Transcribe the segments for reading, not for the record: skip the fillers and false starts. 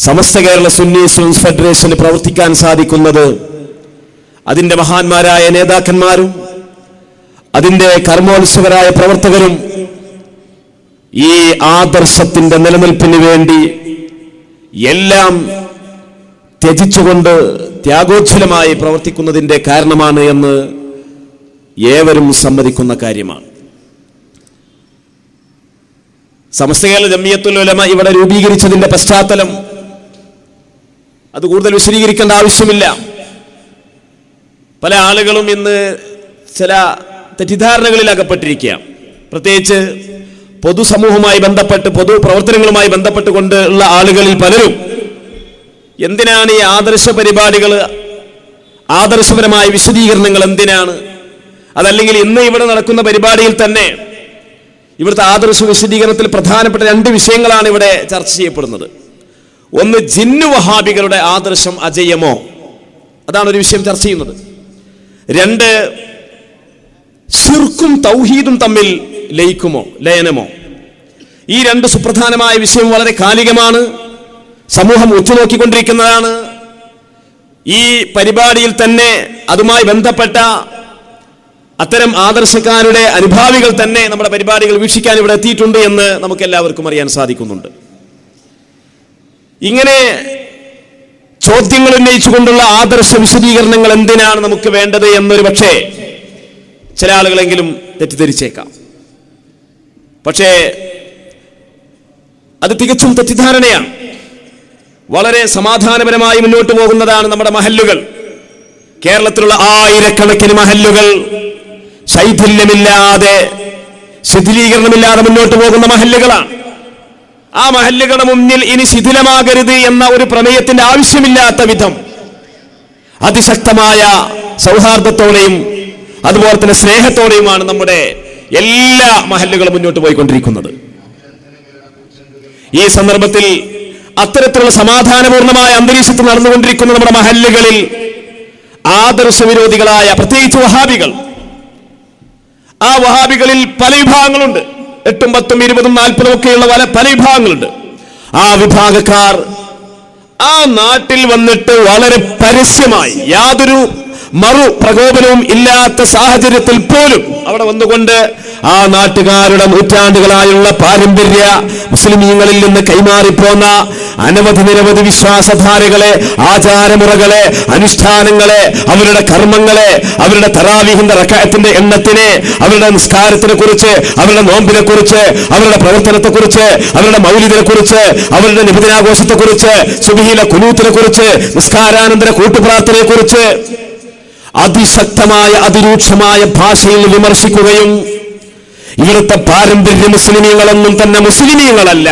Samastha Kerala Sunni students ഫെഡറേഷന് പ്രവർത്തിക്കാൻ സാധിക്കുന്നത് അതിൻ്റെ മഹാന്മാരായ നേതാക്കന്മാരും അതിൻ്റെ കർമ്മോത്സുകരായ പ്രവർത്തകരും ഈ ആദർശത്തിന്റെ നിലനിൽപ്പിന് വേണ്ടി എല്ലാം ത്യജിച്ചുകൊണ്ട് ത്യാഗോജ്വലമായി പ്രവർത്തിക്കുന്നതിൻ്റെ കാരണമാണ് എന്ന് ഏവരും സമ്മതിക്കുന്ന കാര്യമാണ്. സമസ്ത കേരള ജംഇയ്യത്തുൽ ഉലമ ഇവിടെ രൂപീകരിച്ചതിന്റെ പശ്ചാത്തലം അത് കൂടുതൽ വിശദീകരിക്കേണ്ട ആവശ്യമില്ല. പല ആളുകളും ഇന്ന് ചില തെറ്റിദ്ധാരണകളിൽ അകപ്പെട്ടിരിക്കുക. പ്രത്യേകിച്ച് പൊതുസമൂഹവുമായി ബന്ധപ്പെട്ട് പൊതുപ്രവർത്തനങ്ങളുമായി ബന്ധപ്പെട്ടുകൊണ്ടുള്ള ആളുകളിൽ പലരും എന്തിനാണ് ഈ ആദർശ പരിപാടികൾ, ആദർശപരമായ വിശദീകരണങ്ങൾ എന്തിനാണ്, അതല്ലെങ്കിൽ ഇന്ന് ഇവിടെ നടക്കുന്ന പരിപാടിയിൽ തന്നെ ഇവിടുത്തെ ആദർശ വിശദീകരണത്തിൽ പ്രധാനപ്പെട്ട 2 വിഷയങ്ങളാണ് ഇവിടെ ചർച്ച ചെയ്യപ്പെടുന്നത്. ഒന്ന്, ജിന്നു വഹാബികളുടെ ആദർശം അജയ്യമോ, അതാണ് ഒരു വിഷയം ചർച്ച ചെയ്യുന്നത്. 2, ശിർക്കും തൗഹീദും തമ്മിൽ ലയനമോ. ഈ 2 സുപ്രധാനമായ വിഷയം വളരെ കാലികമാണ്, സമൂഹം ഉറ്റുനോക്കിക്കൊണ്ടിരിക്കുന്നതാണ്. ഈ പരിപാടിയിൽ തന്നെ അതുമായി ബന്ധപ്പെട്ട അത്തരം ആദർശക്കാരുടെ അനുഭാവികൾ തന്നെ നമ്മുടെ പരിപാടികൾ വീക്ഷിക്കാൻ ഇവിടെ എത്തിയിട്ടുണ്ട് എന്ന് നമുക്ക് എല്ലാവർക്കും അറിയാൻ സാധിക്കുന്നുണ്ട്. ഇങ്ങനെ ചോദ്യങ്ങൾ ഉന്നയിച്ചുകൊണ്ടുള്ള ആദർശ വിശദീകരണങ്ങൾ എന്തിനാണ് നമുക്ക് വേണ്ടത് എന്നൊരു പക്ഷേ ചില ആളുകളെങ്കിലും തെറ്റിദ്ധരിച്ചേക്കാം. പക്ഷേ അത് തികച്ചും തെറ്റിദ്ധാരണയാണ്. വളരെ സമാധാനപരമായി മുന്നോട്ട് പോകുന്നതാണ് നമ്മുടെ മഹല്ലുകൾ. കേരളത്തിലുള്ള ആയിരക്കണക്കിന് മഹല്ലുകൾ ശൈഥില്യമില്ലാതെ ശിഥിലീകരണമില്ലാതെ മുന്നോട്ട് പോകുന്ന മഹല്ലുകളാണ്. ആ മഹല്ലുകളുടെ മുന്നിൽ ഇനി ശിഥിലമാകരുത് എന്ന ഒരു പ്രമേയത്തിന്റെ ആവശ്യമില്ലാത്ത വിധം അതിശക്തമായ സൗഹാർദ്ദത്തോടെയും അതുപോലെ തന്നെ സ്നേഹത്തോടെയുമാണ് നമ്മുടെ എല്ലാ മഹല്ലുകളും മുന്നോട്ട് പോയിക്കൊണ്ടിരിക്കുന്നത്. ഈ സന്ദർഭത്തിൽ അത്തരത്തിലുള്ള സമാധാനപൂർണമായ അന്തരീക്ഷത്തിൽ നടന്നുകൊണ്ടിരിക്കുന്ന നമ്മുടെ മഹല്ലുകളിൽ ആദർശ വിരോധികളായ പ്രത്യേകിച്ച് വഹാബികൾ, ആ വഹാബികളിൽ പല വിഭാഗങ്ങളുണ്ട്. 8, 10, 20, 40 ഒക്കെയുള്ള പല വിഭാഗങ്ങളുണ്ട്. ആ വിഭാഗക്കാർ ആ നാട്ടിൽ വന്നിട്ട് വളരെ പരസ്യമായി യാതൊരു പ്രകോപനവും ഇല്ലാത്ത സാഹചര്യത്തിൽ പോലും അവിടെ വന്നുകൊണ്ട് ആ നാട്ടുകാരുടെ നൂറ്റാണ്ടുകളായുള്ള പാരമ്പര്യ മുസ്ലിമീങ്ങളിൽ നിന്ന് കൈമാറിപ്പോന്ന നിരവധി വിശ്വാസധാരകളെ, ആചാരമുറകളെ, അനുഷ്ഠാനങ്ങളെ, അവരുടെ കർമ്മങ്ങളെ, അവരുടെ തറാവീഹിന്റെ റക്അത്തിന്റെ എണ്ണത്തിനെ, അവരുടെ നിസ്കാരത്തിനെ കുറിച്ച്, അവരുടെ നോമ്പിനെ കുറിച്ച്, അവരുടെ പ്രവർത്തനത്തെ കുറിച്ച്, അവരുടെ മൗലിദിനെ കുറിച്ച്, അവരുടെ നിബിദിനാഘോഷത്തെ കുറിച്ച്, സുബ്ഹിയിലെ ഖുനൂത്തിനെ കുറിച്ച്, നിസ്കാരാനന്തര കൂട്ടുപ്രാർത്ഥനയെ കുറിച്ച് അതിശക്തമായ അതിരൂക്ഷമായ ഭാഷയിൽ വിമർശിക്കുകയും ഇവിടുത്തെ പാരമ്പര്യ മുസ്ലിമീങ്ങളൊന്നും തന്നെ മുസ്ലിമീങ്ങളല്ല,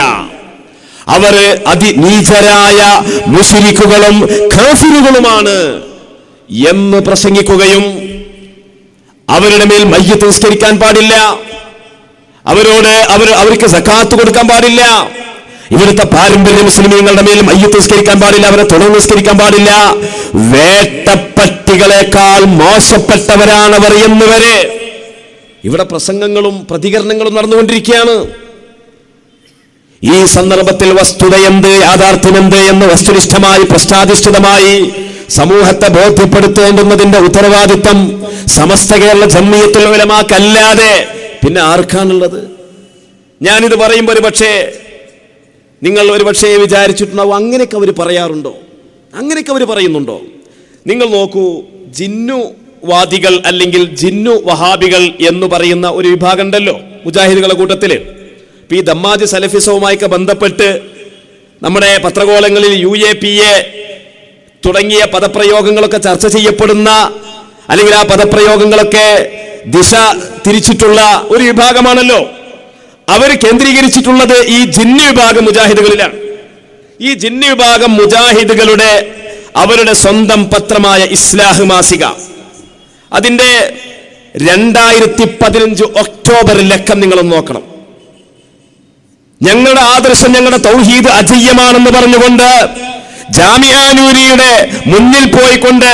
അവര് അതിനീചരായ മുശ്രിക്കുകളും കാഫിറുകളുമാണ് എന്ന് പ്രസംഗിക്കുകയും അവരുടെ മേൽ മയ്യത്ത് നിസ്കരിക്കാൻ പാടില്ല, അവർക്ക് സകാത്ത് കൊടുക്കാൻ പാടില്ല, ഇവിടുത്തെ പാരമ്പര്യ മുസ്ലിമീങ്ങളുടെ മേൽ മയ്യത്ത് നിസ്കരിക്കാൻ പാടില്ല, അവരെ തുടർന്ന് നിസ്കരിക്കാൻ പാടില്ല, വേട്ടപ്പട്ടികളെക്കാൾ മോശപ്പെട്ടവരാണവർ എന്നുവരെ ഇവിടെ പ്രസംഗങ്ങളും പ്രതികരണങ്ങളും നടന്നുകൊണ്ടിരിക്കുകയാണ്. ഈ സന്ദർഭത്തിൽ വസ്തുതയെന്ത്, യാഥാർത്ഥ്യമെന്ത് എന്ന് വസ്തുനിഷ്ഠമായി പ്രശ്നാധിഷ്ഠിതമായി സമൂഹത്തെ ബോധ്യപ്പെടുത്തേണ്ടുന്നതിന്റെ ഉത്തരവാദിത്വം സമസ്ത കേരള ജംഇയ്യത്തുൽ ഉലമാക്കല്ലാതെ പിന്നെ ആർക്കാണുള്ളത്? ഞാനിത് പറയുമ്പോൾ നിങ്ങൾ ഒരുപക്ഷെ വിചാരിച്ചിട്ടുണ്ടാവും, അങ്ങനെയൊക്കെ അവർ പറയാറുണ്ടോ, അങ്ങനെയൊക്കെ അവർ പറയുന്നുണ്ടോ? നിങ്ങൾ നോക്കൂ, ജിന്നുവാദികൾ അല്ലെങ്കിൽ ജിന്നു വഹാബികൾ എന്ന് പറയുന്ന ഒരു വിഭാഗം ഉണ്ടല്ലോ മുജാഹിദുകളുടെ കൂട്ടത്തിൽ. ഈ ദമ്മാജ് സലഫിസവുമായൊക്കെ ബന്ധപ്പെട്ട് നമ്മുടെ പത്രകോളങ്ങളിൽ UAPA തുടങ്ങിയ പദപ്രയോഗങ്ങളൊക്കെ ചർച്ച ചെയ്യപ്പെടുന്ന, അല്ലെങ്കിൽ ആ പദപ്രയോഗങ്ങളൊക്കെ ദിശ തിരിച്ചിട്ടുള്ള ഒരു വിഭാഗമാണല്ലോ. അവർ കേന്ദ്രീകരിച്ചിട്ടുള്ളത് ഈ ജിന്ന് വിഭാഗം മുജാഹിദുകളിലാണ്. ഈ ജിന്ന് വിഭാഗം മുജാഹിദുകളുടെ അവരുടെ സ്വന്തം പത്രമായ ഇസ്ലാഹ് മാസിക, അതിന്റെ 2015 ഒക്ടോബർ ലക്കം നിങ്ങളൊന്ന് നോക്കണം. ഞങ്ങളുടെ ആദർശം, ഞങ്ങളുടെ തൗഹീദ് അജയ്യമാണെന്ന് പറഞ്ഞുകൊണ്ട് ജാമിഅ നൂരിയുടെ മുന്നിൽ പോയിക്കൊണ്ട്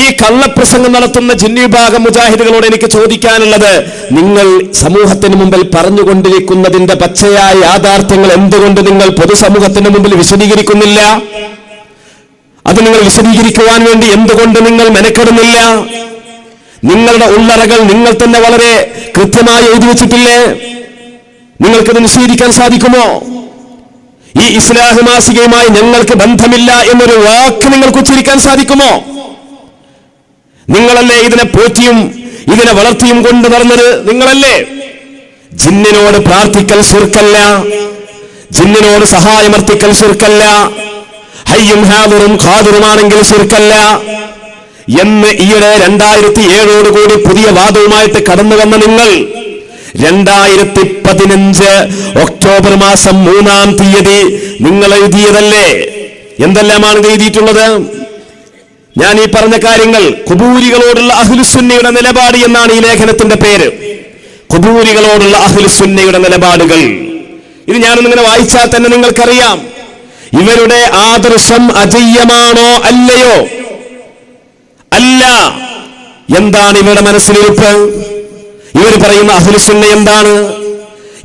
ഈ കള്ളപ്രസംഗം നടത്തുന്ന ജിന്നി വിഭാഗം മുജാഹിദുകളോട് എനിക്ക് ചോദിക്കാനുള്ളത്, നിങ്ങൾ സമൂഹത്തിന് മുമ്പിൽ പറഞ്ഞുകൊണ്ടിരിക്കുന്നതിന്റെ പച്ചയായ യാഥാർത്ഥ്യങ്ങൾ എന്തുകൊണ്ട് നിങ്ങൾ പൊതുസമൂഹത്തിന് മുമ്പിൽ വിശദീകരിക്കുന്നില്ല? അത് നിങ്ങൾ വിശദീകരിക്കുവാൻ വേണ്ടി എന്തുകൊണ്ട് നിങ്ങൾ മെനക്കെടുന്നില്ല? നിങ്ങളുടെ ഉള്ളറകൾ നിങ്ങൾ തന്നെ വളരെ കൃത്യമായി എഴുതി വെച്ചിട്ടില്ലേ? നിങ്ങൾക്കത് നിഷേധിക്കാൻ സാധിക്കുമോ? ഈ ഇസ്ലാഹ് മാസികയുമായി ഞങ്ങൾക്ക് ബന്ധമില്ല എന്നൊരു വാക്ക് നിങ്ങൾക്ക് ഉച്ചരിക്കാൻ സാധിക്കുമോ? നിങ്ങളല്ലേ ഇതിനെ പോറ്റിയും ഇതിനെ വളർത്തിയും കൊണ്ട് നടന്നത്? നിങ്ങളല്ലേ? ജിന്നിനോട് പ്രാർത്ഥിക്കൽ ശിർക്കല്ല, ജിന്നിനോട് സഹായമർത്ഥിക്കൽ ശിർക്കല്ല, ഹയ്യും ഹാദിറും ഖാദിറുമാണെങ്കിൽ ശിർക്കല്ല എന്ന് ഈയിടെ 2007 പുതിയ വാദവുമായിട്ട് കടന്നു വന്ന നിങ്ങൾ 2015 ഒക്ടോബർ മാസം 3-ാം തീയതി നിങ്ങൾ എഴുതിയതല്ലേ? എന്തെല്ലാമാണ് എഴുതിയിട്ടുള്ളത്? ഞാൻ ഈ പറഞ്ഞ കാര്യങ്ങൾ ഖുബൂരികളോടുള്ള അഹ്ലുസുന്നയുടെ നിലപാട് എന്നാണ് ഈ ലേഖനത്തിന്റെ പേര്. ഖുബൂരികളോടുള്ള അഹ്ലുസുന്നയുടെ നിലപാടുകൾ. ഇത് ഞാനൊന്നിങ്ങനെ വായിച്ചാൽ തന്നെ നിങ്ങൾക്കറിയാം ഇവരുടെ ആദർശം അജയ്യമാണോ അല്ലയോ? അല്ല. എന്താണ് ഇവരുടെ മനസ്സിലിരിപ്പ്? ഇവർ പറയുന്ന അഹ്ലുസുന്ന എന്താണ്?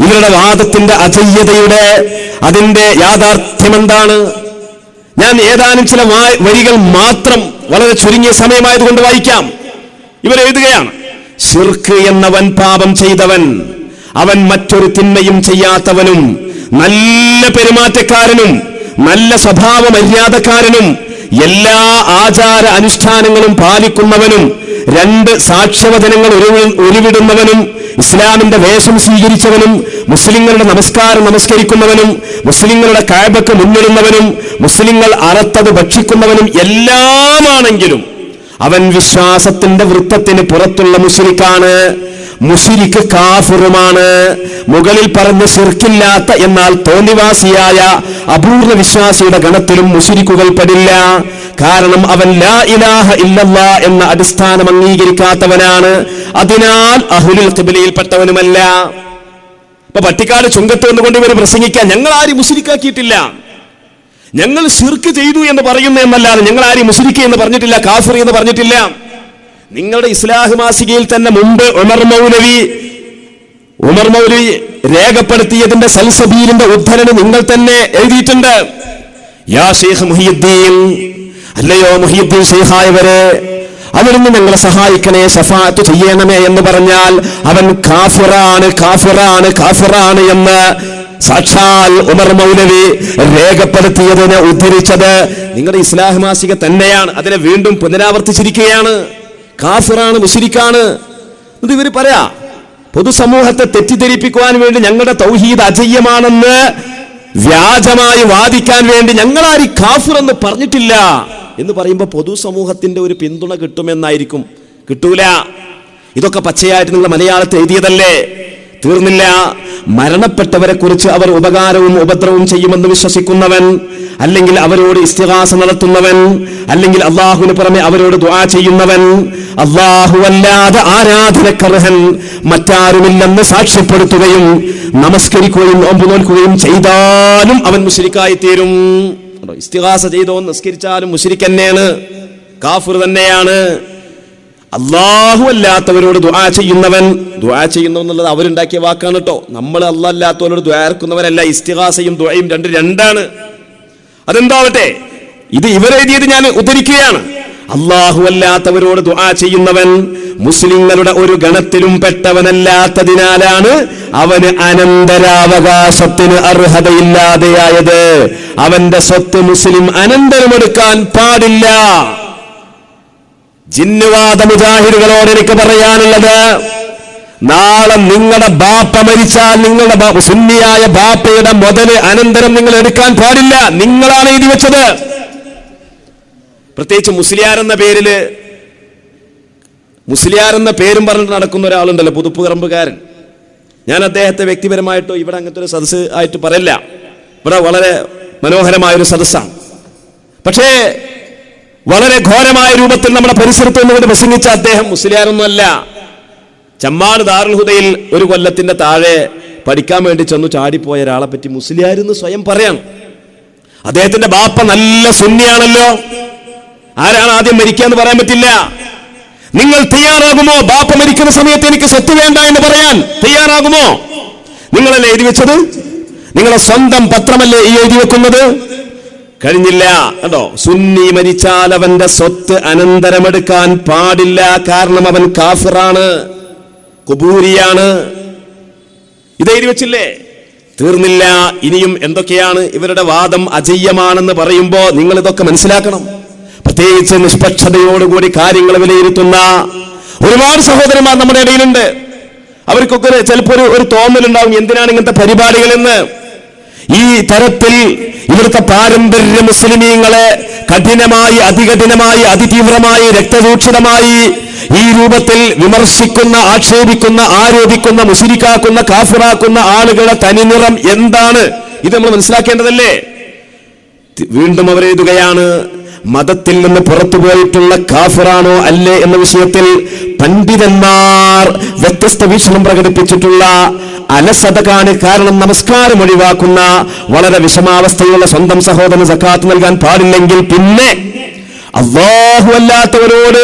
ഇവരുടെ വാദത്തിന്റെ അജയ്യതയുടെ അതിന്റെ യാഥാർത്ഥ്യം എന്താണ്? ഞാൻ ഏതാനും ചില വരികൾ മാത്രം വളരെ ചുരുങ്ങിയ സമയമായതുകൊണ്ട് വായിക്കാം. ഇവരെഴുതുകയാണ്, ശിർക്ക് എന്നവൻ പാപം ചെയ്തവൻ, അവൻ മറ്റൊരു തിന്മയും ചെയ്യാത്തവനും നല്ല പെരുമാറ്റക്കാരനും നല്ല സ്വഭാവ മര്യാദക്കാരനും എല്ലാ ആചാര അനുഷ്ഠാനങ്ങളും പാലിക്കുന്നവനും 2 സാക്ഷ്യവചനങ്ങൾ ഉരുവിടുന്നവനും ഇസ്ലാമിന്റെ വേഷം സ്വീകരിച്ചവനും മുസ്ലിങ്ങളുടെ നമസ്കാരം നമസ്കരിക്കുന്നവനും മുസ്ലിങ്ങളുടെ കഅബക്ക് മുന്നിടുന്നവനും മുസ്ലിങ്ങൾ അറത്തത് ഭക്ഷിക്കുന്നവനും എല്ലാമാണെങ്കിലും അവൻ വിശ്വാസത്തിന്റെ വൃത്തത്തിന് പുറത്തുള്ള മുശ്രിക്കാണ്. മുശ്രിക്ക് കാഫിറുമാണ്. മുകളിൽ പറഞ്ഞ ശിർക്കില്ലാത്ത എന്നാൽ തോന്നിവാസിയായ അപൂർവ വിശ്വാസിയുടെ ഗണത്തിലും മുശ്രിക്കുകൾ പെടില്ല. കാരണം അവൻ ലാ ഇലാഹ ഇല്ലല്ലാ എന്ന അടിസ്ഥാനം അംഗീകരിക്കാത്തവനാണ്. അതിനാൽ അഹ്ലുൽ ഖിബ്ലയിൽപ്പെട്ടവനുമല്ല. ഇപ്പൊ പട്ടിക്കാട് ചുങ്കത്ത് എന്നുകൊണ്ട് ഇവർ പ്രസംഗിക്കാൻ, ഞങ്ങൾ ആരും മുശ്രിക്കാക്കിയിട്ടില്ല, ഞങ്ങൾ ശിർക്ക് ചെയ്തു എന്ന് പറയുന്നു എന്നല്ലാതെ ഞങ്ങൾ ആരും മുശ്രിക്ക് എന്ന് പറഞ്ഞിട്ടില്ല, കാഫിർ എന്ന് പറഞ്ഞിട്ടില്ല. നിങ്ങളുടെ ഇസ്ലാഹ് മാസികയിൽ തന്നെ മുമ്പ് ഉമർ മൗലവി രേഖപ്പെടുത്തിയതിന്റെ സൽസബീലിന്റെ ഉദ്ധരണി നിങ്ങൾ തന്നെ എഴുതിയിട്ടുണ്ട്. യാ ശൈഖ് മുഹിയുദ്ദീൻ, അല്ലയോ മുഹിയുദ്ദീൻ ശൈഖായവരെ, അവിടുന്ന് ഞങ്ങളെ സഹായിക്കണേ, ശഫാഅത്ത് ചെയ്യണമേ എന്ന് പറഞ്ഞാൽ അവൻ കാഫിറാണ് എന്ന് സാക്ഷാൽ ഉമർ മൗലവി രേഖപ്പെടുത്തിയതിനെ ഉദ്ധരിച്ചത് നിങ്ങളുടെ ഇസ്ലാഹ് മാസിക തന്നെയാണ്. അതിനെ വീണ്ടും പുനരാവർത്തിച്ചിരിക്കുകയാണ്. കാഫിറാണ്, മുശ്രിക്കാണ് എന്ന് ഇവർ പറയാ. പൊതുസമൂഹത്തെ തെറ്റിദ്ധരിപ്പിക്കുവാൻ വേണ്ടി ഞങ്ങളുടെ തൗഹീദ് അജയ്യമാണെന്ന് വ്യാജമായി വാദിക്കാൻ വേണ്ടി ഞങ്ങളാരും കാഫിർ എന്ന് പറഞ്ഞിട്ടില്ല എന്ന് പറയുമ്പോൾ പൊതുസമൂഹത്തിന്റെ ഒരു പിന്തുണ കിട്ടുമെന്നായിരിക്കും. കിട്ടൂല. ഇതൊക്കെ പച്ചയായിട്ട് നിങ്ങൾ മലയാളത്തിൽ എഴുതിയതല്ലേ? തീർന്നില്ല. മരണപ്പെട്ടവരെ കുറിച്ച് അവർ ഉപകാരവും ഉപദ്രവവും ചെയ്യുമെന്ന് വിശ്വസിക്കുന്നവൻ, അല്ലെങ്കിൽ അവരോട് ഇസ്തിഗാസ നടത്തുന്നവൻ, അല്ലെങ്കിൽ അള്ളാഹുവിന് പുറമെ അവരോട് ദുആ ചെയ്യുന്നവൻ, അല്ലാഹുവല്ലാതെ ആരാധനക്കർഹൻ മറ്റാരുമില്ലെന്ന് സാക്ഷ്യപ്പെടുത്തുകയും നമസ്കരിക്കുകയും നോമ്പ് നോൽക്കുകയും ചെയ്താലും അവൻ മുശ്രിക്കായി തീരും. ഇസ്തിഗാസ ചെയ്തോ നിസ്കരിച്ചാലും മുശ്രിക്ക് തന്നെയാണ്, കാഫിർ തന്നെയാണ്. അല്ലാഹു അല്ലാത്തവരോട് ദുആ ചെയ്യുന്നവൻ എന്നുള്ളത് അവരുണ്ടാക്കിയ വാക്കാണ് കേട്ടോ. നമ്മൾ അല്ലാഹ് അല്ലാത്തവരോട് ദുആ ഇറക്കുന്നവരല്ല. ഇസ്തിഗാസയും ദുആയും രണ്ടാണ്. അതെന്താവട്ടെ, ഇത് ഇവരെഴുതിയത് ഞാൻ ഉദ്ധരിക്കുകയാണ്. അല്ലാഹു അല്ലാത്തവരോട് ദുആ ചെയ്യുന്നവൻ മുസ്ലിങ്ങളുടെ ഒരു ഗണത്തിലും പെട്ടവനല്ലാത്തതിനാലാണ് അവന് അനന്തരാവകാശത്തിന് അർഹതയില്ലാതെയായത്. അവന്റെ സ്വത്ത് മുസ്ലിം അനന്തരമെടുക്കാൻ പാടില്ല. ജിന്നുവാദ മുജാഹിദുകളോട് എനിക്ക് പറയാനുള്ളത്, നാളെ നിങ്ങളുടെ ബാപ്പ മരിച്ചാൽ നിങ്ങളുടെ സുന്നിയായ ബാപ്പയുടെ മുതല് അനന്തരം നിങ്ങൾ എടുക്കാൻ പാടില്ല. നിങ്ങളാണ് എഴുതി വെച്ചത്. പ്രത്യേകിച്ച് മുസ്ലിയാർ എന്ന പേരും പറഞ്ഞിട്ട് നടക്കുന്ന ഒരാളുണ്ടല്ലോ, പുതുപ്പുകറമ്പുകാരൻ. ഞാൻ അദ്ദേഹത്തെ വ്യക്തിപരമായിട്ടോ ഇവിടെ അങ്ങനത്തെ ഒരു സദസ്സ് ആയിട്ട് പറയില്ല. ഇവിടെ വളരെ മനോഹരമായൊരു സദസ്സാണ്. പക്ഷേ വളരെ ഘോരമായ രൂപത്തിൽ നമ്മുടെ പരിസരത്ത് നിന്നുകൊണ്ട് പ്രസംഗിച്ച അദ്ദേഹം മുസ്ലിയാരൊന്നുമല്ല. ചമ്മാട് ദാറുൽ ഹുദയിൽ 1 കൊല്ലത്തിന്റെ താഴെ പഠിക്കാൻ വേണ്ടി ചെന്നു ചാടിപ്പോയ ഒരാളെ പറ്റി മുസ്ലിയാരെന്ന് സ്വയം പറയാം. അദ്ദേഹത്തിന്റെ ബാപ്പ നല്ല സുന്നിയാണല്ലോ. ആരാണ് ആദ്യം മരിക്കുക എന്ന് പറയാൻ പറ്റില്ല. നിങ്ങൾ തയ്യാറാകുമോ? ബാപ്പ മരിക്കുന്ന സമയത്ത് എനിക്ക് സ്വത്ത് വേണ്ട എന്ന് പറയാൻ തയ്യാറാകുമോ? നിങ്ങളല്ലേ എഴുതി വെച്ചത്? നിങ്ങളെ സ്വന്തം പത്രമല്ലേ ഈ എഴുതി വെക്കുന്നത്? കഴിഞ്ഞില്ല കേട്ടോ. സുന്നി മരിച്ചാൽ അവന്റെ സ്വത്ത് അനന്തരമെടുക്കാൻ പാടില്ല. കാരണം അവൻ കാഫിറാണ്, ഖുബൂരിയാണ്. ഇത് എഴുതി വെച്ചില്ലേ? തീർന്നില്ല. ഇനിയും എന്തൊക്കെയാണ് ഇവരുടെ വാദം? അജയ്യമാണെന്ന് പറയുമ്പോ നിങ്ങൾ ഇതൊക്കെ മനസ്സിലാക്കണം. പ്രത്യേകിച്ച് നിഷ്പക്ഷതയോടുകൂടി കാര്യങ്ങൾ വിലയിരുത്തുന്ന ഒരുപാട് സഹോദരന്മാർ നമ്മുടെ ഇടയിലുണ്ട്. അവർക്കൊക്കെ ചിലപ്പോൾ ഒരു തോന്നലുണ്ടാവും, എന്തിനാണ് ഇങ്ങനത്തെ പരിപാടികളെന്ന്. ഈ തരത്തിൽ ഇവിടുത്തെ പാരമ്പര്യ മുസ്ലിമീങ്ങളെ കഠിനമായി, അതികഠിനമായി, അതിതീവ്രമായി, രക്തരൂക്ഷിതമായി ഈ രൂപത്തിൽ വിമർശിക്കുന്ന, ആക്ഷേപിക്കുന്ന, ആരോപിക്കുന്ന, മുശ്രിക്കാക്കുന്ന, കാഫിറാക്കുന്ന ആളുകളുടെ തനിനിറം എന്താണ്? ഇത് നമ്മൾ മനസ്സിലാക്കേണ്ടതല്ലേ? വീണ്ടും അവരെഴുതുകയാണ്, മതത്തിൽ നിന്ന് പുറത്തു പോയിട്ടുള്ള കാഫിറാണോ അല്ലേ എന്ന വിഷയത്തിൽ പണ്ഡിതന്മാർ വ്യത്യസ്ത വീക്ഷണം പ്രകടിപ്പിച്ചിട്ടുള്ള അലസത കാരണം നമസ്കാരം ഒഴിവാക്കുന്ന വളരെ വിഷമാവസ്ഥയുള്ള സ്വന്തം സഹോദരന് സക്കാത്ത് നൽകാൻ പാടില്ലെങ്കിൽ പിന്നെ അല്ലാഹു അല്ലാത്തവരോട്